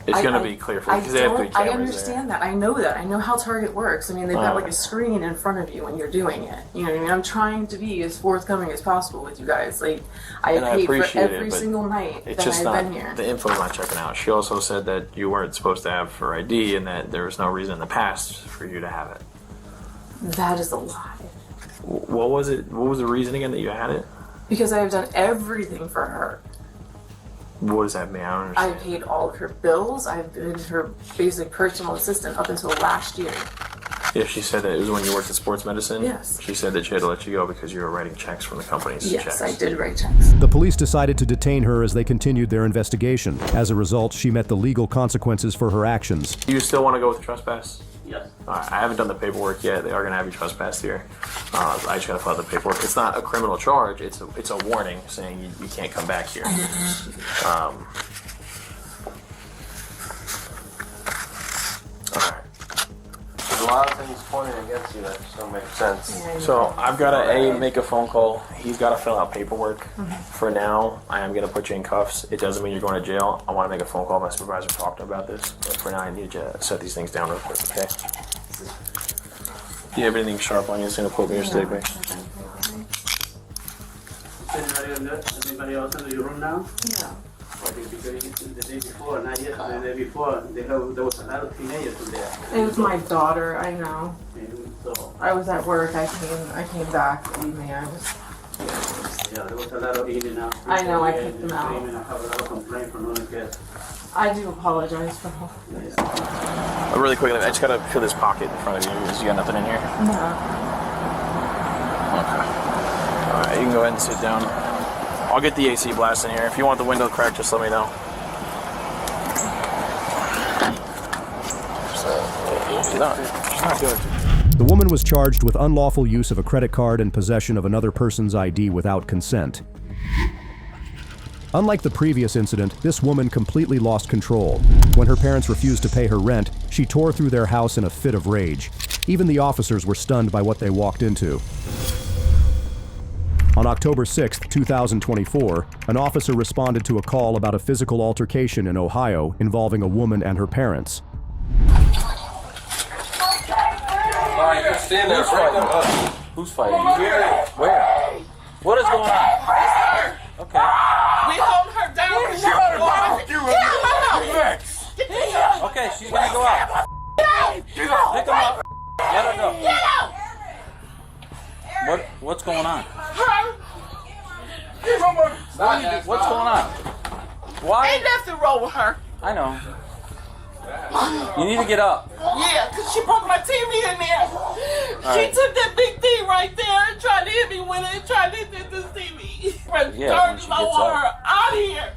It's going to be clear for because they have 3 cameras I understand that. I know that. I know how Target works. I mean, they've got like a screen in front of you when you're doing it. You know what I mean? I'm trying to be as forthcoming as possible with you guys. Like, I paid for every single night that I've been here. The info's not checking out. She also said that you weren't supposed to have for ID and that there was no reason in the past for you to have it. That is a lie. What was it? What was the reason again that you had it? Because I have done everything for her. What does that mean? I don't understand. I paid all of her bills. I've been her basic personal assistant up until last year. Yeah, she said that it was when you worked in sports medicine. Yes. She said that she had to let you go because you were writing checks from the company's checks. Yes, I did write checks. The police decided to detain her as they continued their investigation. As a result, she met the legal consequences for her actions. Do you still want to go with the trespass? Yes. All right, I haven't done the paperwork yet. They are going to have you trespassed here. I just got to fill out the paperwork. It's not a criminal charge. It's a warning saying you can't come back here. There's a lot of things pointing against you that just don't make sense. So I've got to make a phone call. He's got to fill out paperwork. For now, I am going to put you in cuffs. It doesn't mean you're going to jail. I want to make a phone call. My supervisor talked about this. But for now, I need you to set these things down real quick, okay? Do you have anything sharp on you? It's going to put me your stick, right? Anybody else in the room now? No. The day before, not yesterday, the day before, there was a lot of teenagers in there. It was my daughter, I know. So, I was at work. I came back. Believe me, I was. yeah, there was a lot of eating out. I know, I kicked them out. I have a lot of complaints from other kids. I do apologize for all. Really quick, I just got to fill this pocket in front of you. You got nothing in here? No. Okay. All right, you can go ahead and sit down. I'll get the AC blast in here. If you want the window cracked, just let me know. She's not doing it. The woman was charged with unlawful use of a credit card and possession of another person's ID without consent. Unlike the previous incident, this woman completely lost control. When her parents refused to pay her rent, she tore through their house in a fit of rage. Even the officers were stunned by what they walked into. On October 6, 2024, an officer responded to a call about a physical altercation in Ohio involving a woman and her parents. Alright, stand there. Who's fighting? Where? What is going on? Okay. We hold her down. Okay, she's gonna go out. Pick them up. Let her go. What's going on? What's going on? Why? Ain't nothing wrong with her. I know. You need to get up. Yeah, because she broke my TV in there. She right. took that big thing right there and tried to hit me with it and tried to hit this TV. Yeah, when she I gets want up. her out of here.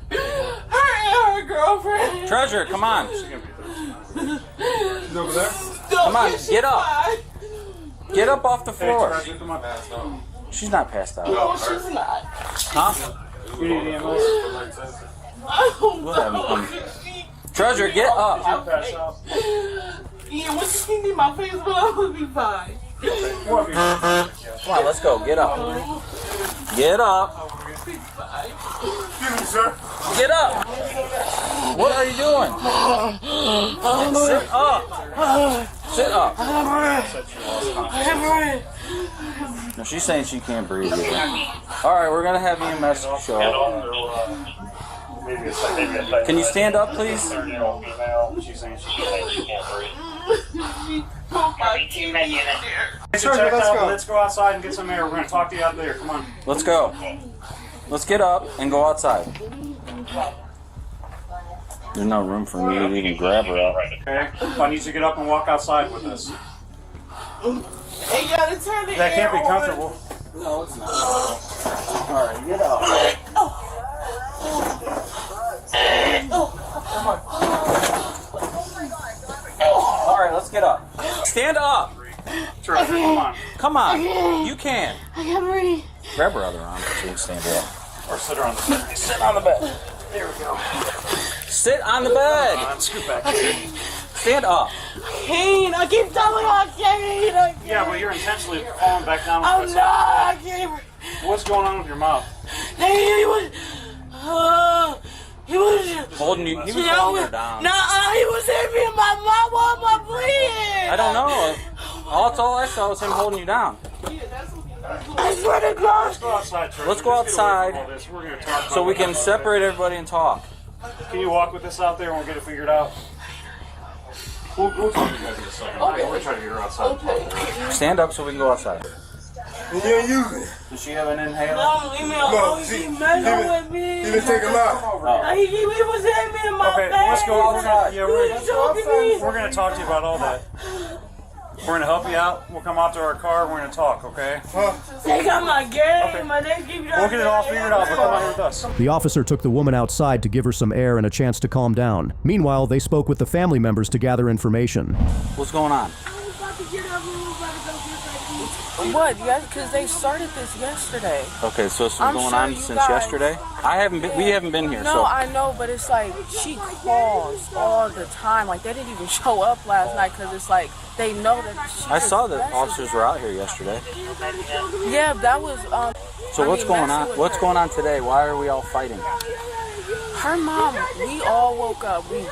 Her and her girlfriend. Treasure, come on. She's over there? Come on, get up. Get up off the floor. Hey, Treasure, come on. She's not passed out. No, she's not. Huh? You need EMS? We'll have him come. Treasure, get up. Yeah, when she see me in my face, but I'm gonna be fine. Come on, let's go. Get up. Get up. Get up. What are you doing? Sit up. Sit up. I have No, she's saying she can't breathe yet. Alright, we're gonna have EMS show up. Can you stand up, please? She's saying she can't breathe. Treasure, let's go outside and get some air. We're going to talk to you out there. Come on. Let's go. Let's get up and go outside. There's no room for me to even grab her up. Okay? I need you to get up and walk outside with us. Hey, you gotta turn the That can't be air on. comfortable. No, it's not. Alright, get up. Come on. Let's get up. Stand up. Teresa, come on. Come on. You can. I can't breathe. Grab her other arm so you can stand up. Or sit her on the bed. Sit on the bed. There we go. Sit on the bed. Scoot back here. Stand up. I keep telling her I can't. Yeah, but you're intentionally falling back down. I'm not. I can't. What's going on with your mouth? He was Holding you. He was holding her down. Nah, he was hitting me in my mouth while I'm bleeding. I don't know. All I saw was him holding you down. I swear to God. Let's go outside, Teresa. Let's go outside We're gonna talk so we can separate everybody and talk. Can you walk with us out there and we'll get it figured out? We'll talk to you guys in a second. We're gonna try to get her outside. Stand up so we can go outside. You ain't using it. Does she have an inhaler? No, leave me alone. He messing with me. He done take him out. He was hitting me in my face. Let's go outside. Yeah, He was choking me. we're gonna talk to you about all that. We're gonna help you out. We'll come out to our car. We're gonna talk, okay? They got my game. My name keep We'll get it all figured out. But come out here with us. The officer took the woman outside to give her some air and a chance to calm down. Meanwhile, they spoke with the family members to gather information. What's going on? What? Yeah, because they started this yesterday. Okay, so it's been I'm going sure on you since guys- yesterday? We haven't been here, No, so. I know, but it's like she calls all the time. Like they didn't even show up last night because it's like they know that. I saw that officers were out here yesterday. Yeah, that was. So what's going on? What's going on today? Why are we all fighting? Her mom, we all woke up, we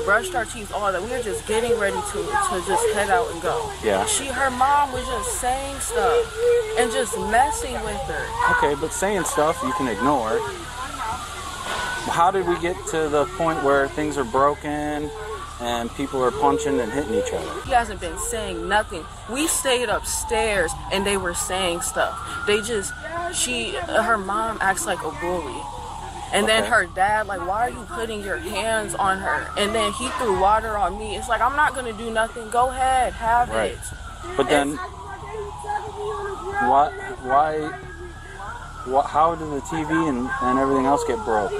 brushed our teeth, all that. We were just getting ready to just head out and go. Yeah. Her mom was just saying stuff and just messing with her. Okay, but saying stuff you can ignore. How did we get to the point where things are broken and people are punching and hitting each other? He hasn't been saying nothing. We stayed upstairs and they were saying stuff. Her mom acts like a bully. And then her dad, like, why are you putting your hands on her? And then he threw water on me. It's like, I'm not going to do nothing. Go ahead, have it. But then, how did the TV and everything else get broke?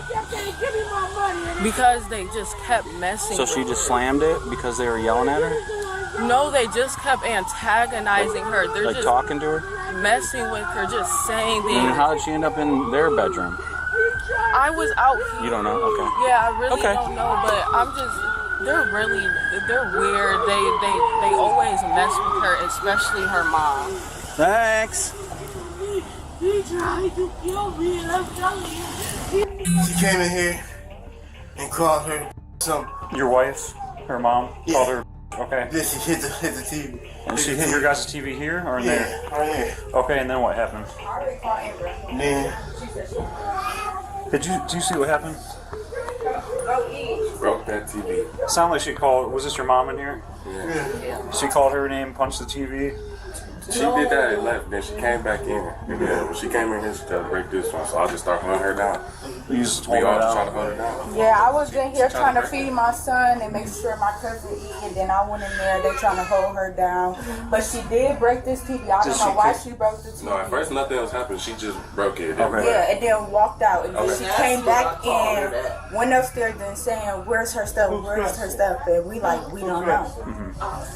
Because they just kept messing So she just slammed it because they were yelling at her? No, they just kept antagonizing her. They're Like just talking to her? messing with her, just saying And things. how did she end up in their bedroom? I was out here. You don't know? Okay. Yeah, I really don't know, but they're weird. They always mess with her, especially her mom. Thanks. He tried to kill me, and I'm telling you. She came in here and called her some. Your wife, her mom, called her. Okay. Then she hit the TV. And she hit your guys' TV here or in there? Right here. Okay, and then what happened? And then Did you see what happened? Broke that TV. Sounded like she called. Was this your mom in here? Yeah. She called her name, punched the TV. She did that and left. Then she came back in. And then when she came in here, she tried to break this one. So I just started hunting her down. You just We hold all her just down. trying to hunt her down. Yeah, I was in here trying to feed my son and make sure my cousin eat, and then I went in there, they trying to hold her down. But she did break this TV. I don't know why she broke the TV. No, at first nothing else happened. She just broke it. Yeah, and then walked out. And then Okay. she came back in, went upstairs and saying, where's her stuff, where's her stuff? And we don't know.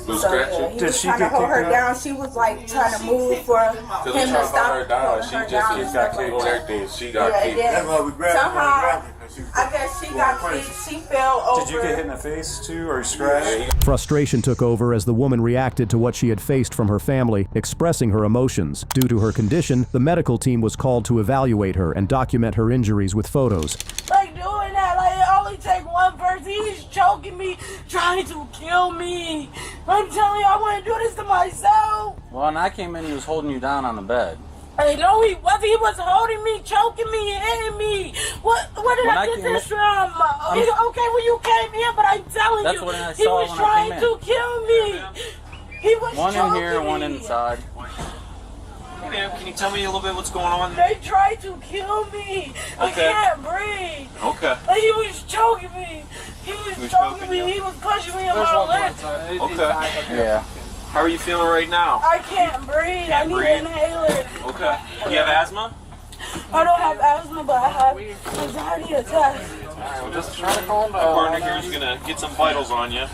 Was So yeah, scratching? he was trying to hold her down. She was like trying to move for him Because we to tried to stop hold her down. She her just down and got stuff kicked. like that. Everything. She got Yeah, kicked. and then somehow, I guess she got kicked. She fell over. Did you get hit in the face too, or you scratched? Frustration took over as the woman reacted to what she had faced from her family, expressing her emotions. Due to her condition, the medical team was called to evaluate her and document her injuries with photos. Like doing that, like it only take one person. He's choking me, trying to kill me. I'm telling you, I wouldn't do this to myself. Well, when I came in, he was holding you down on the bed. Hey, no, he wasn't. He was holding me, choking me, hitting me. Where did When I I get came this in- from? Okay, when you came in, but I'm telling That's you, what I he saw was when I trying came to kill me. He was One in choking here, one me. inside. Hey, ma'am, can you tell me a little bit what's going on? They tried to kill me. I Okay. can't breathe. Okay. Like he was choking me. He was choking me. He was punching me in my lips. Okay. Yeah. How are you feeling right now? I can't breathe. I Can't need breathe? an inhaler. Okay. You have asthma? I don't have asthma, but I have anxiety attacks. Just trying to calm My down. partner here is gonna get some vitals on you.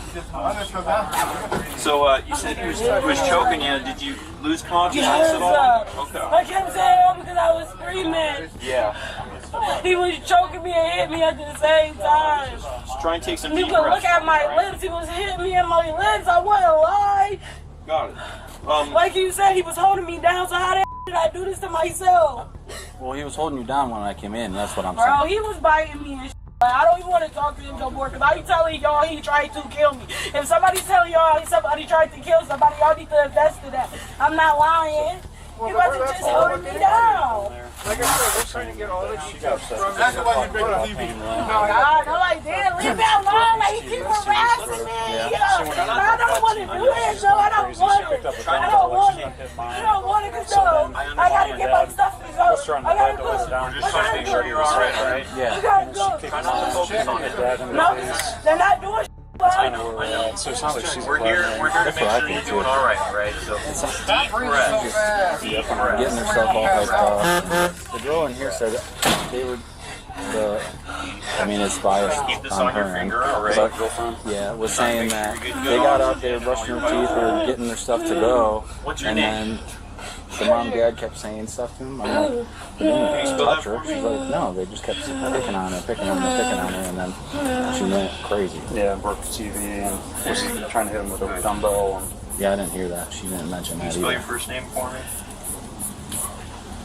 So you said he was choking you. Did you lose consciousness at all? Okay. I kept saying oh because I was screaming. Yeah. He was choking me and hit me at the same time. Just try and take some You deep could breaths. look at my lips. He was hitting me in my lips. I wouldn't lie. Got it. Like you said, he was holding me down. So how the did I do this to myself? Well, he was holding you down when I came in. That's what I'm saying. Bro, he was biting me and shit. Like, I don't even want to talk to him no more because I be telling y'all he tried to kill me. If somebody's telling y'all somebody tried to kill somebody, y'all need to invest in that. I'm not lying. He wasn't just holding me down. Like I said, we're trying to get all this shit up. That's why you bring the TV. God, I'm like, damn, leave me alone. Like, he keep harassing me. You know, I don't want to do this, though. I don't want it. I don't want it. I don't want it because, no, I got to get my stuff to go. I got to go. Just trying to make sure you're all right, right? I got to go. No, they're not doing shit. I know. So it's not like she's we're here to make sure you're doing all right, right? So deep breath. Getting herself off like the girl in here said they were it's biased Keep this on on your her end, finger, all right? but yeah, was saying that they got up, they were brushing their teeth, they were getting their stuff to go, What's your and name? then the mom and dad kept saying stuff to him. I'm like, they didn't touch her. She's like, no, they just kept picking on her, and then she went crazy. Yeah, broke the TV and was trying to hit him with a dumbbell. Yeah, I didn't hear that. She didn't mention Can you that spell your either. first name for me?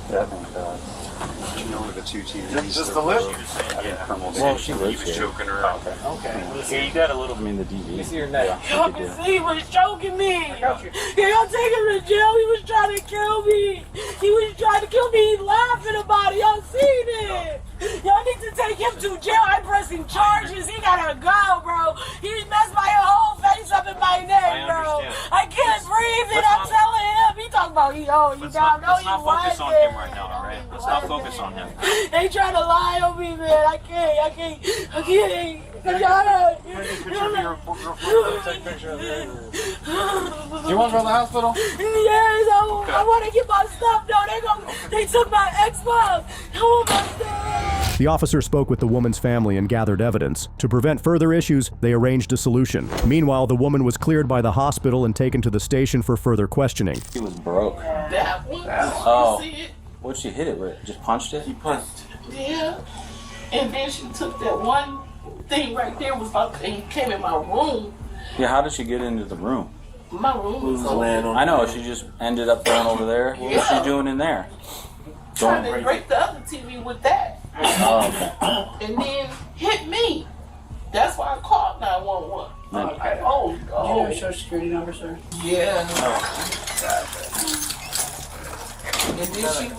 Yeah, I think, you know, the two TVs. Just the lip? Yeah. Well, she lives He was here. choking her out. Okay. Yeah, you got a little. I mean, the DV. See your neck. Y'all can see he was choking me. Yeah, y'all take him to jail. He was trying to kill me. He was trying to kill me. He's laughing about it. Y'all seen it. Y'all need to take him to jail. I'm pressing charges. He gotta go, bro. He messed my whole face up in my neck, bro. I can't breathe it. I'm telling him. He talking about you down. No, Let's you not focus on him right now, all right? Let's not focus on him. They trying to lie on me, man. I can't. You want to go to the hospital? Yes, I want to get my stuff though. They took my Xbox. I want my stuff. The officer spoke with the woman's family and gathered evidence. To prevent further issues, they arranged a solution. Meanwhile, the woman was cleared by the hospital and taken to the station for further questioning. He was broke. That one. Oh. You see it? What'd she hit it with? Just punched it? He punched. Yeah. And then she took that one thing right there and came in my room. Yeah, how did she get into the room? My room was open. I know, she just ended up going over there. What was she doing in there? Trying to break the other TV with that. Oh, okay. And then hit me. That's why I called 911. Oh, Do you have a social security number, sir? Yeah.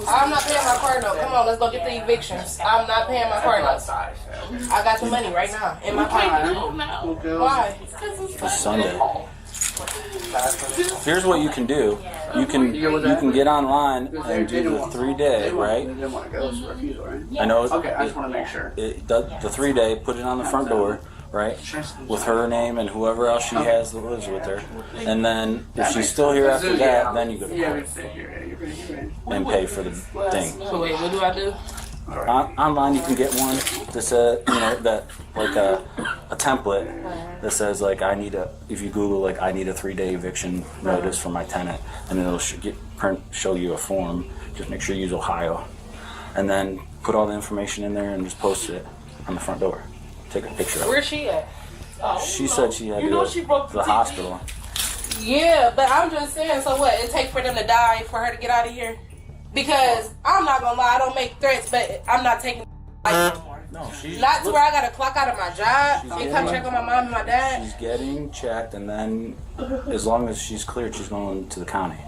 I'm not paying my car note. Come on, let's go get the evictions. I'm not paying my car note. I got the money right now in my pocket. Why? It's Sunday. Here's what you can do. You can get online and do the 3-day, right? I know. Okay, I just want to make sure. The 3-day, put it on the front door, right? With her name and whoever else she has that lives with her. And then if she's still here after that, then you go to court and pay for the thing. So wait, what do I do? Online, you can get one that says, that like a template that says like if you Google like I need a 3-day eviction notice from my tenant, and it'll show you a form. Just make sure you use Ohio, and then put all the information in there and just post it on the front door. Take a picture of it. Where's she at? She said she had to go to the hospital. Yeah, but I'm just saying, so what? It takes for them to die for her to get out of here? Because I'm not gonna lie, I don't make threats, but I'm not taking life no more. No, she's not to where I gotta clock out of my job and come check on my mom and my dad. She's getting checked, and then as long as she's cleared, she's going to the county.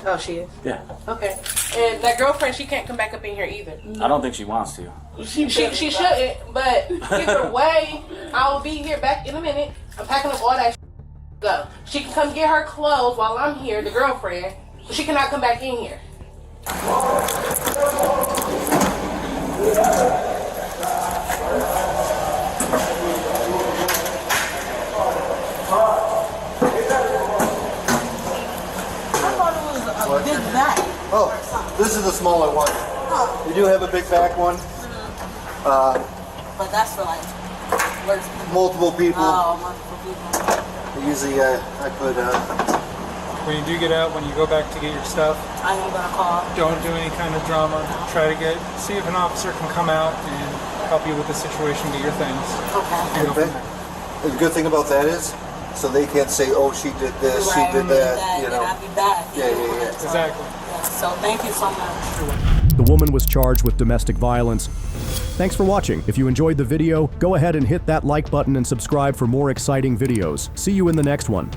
Oh, she is? Yeah. Okay. And that girlfriend, she can't come back up in here either. I don't think she wants to. She shouldn't, but either way, I will be here back in a minute. I'm packing up all that go. She can come get her clothes while I'm here, the girlfriend. She cannot come back in here. Big back. Oh, this is the smaller one. We do have a big back one. But that's for like multiple people. Oh, multiple people. Usually I put When you do get out, when you go back to get your stuff, I am gonna call. don't do any kind of drama. Try to see if an officer can come out and help you with the situation, get your things. Okay. And go from there. the good thing about that is, so they can't say, oh, she did this, she did that, you know. I'll be back. Yeah. Exactly. Yeah, so thank you so much. The woman was charged with domestic violence. Thanks for watching. If you enjoyed the video, go ahead and hit that like button and subscribe for more exciting videos. See you in the next one.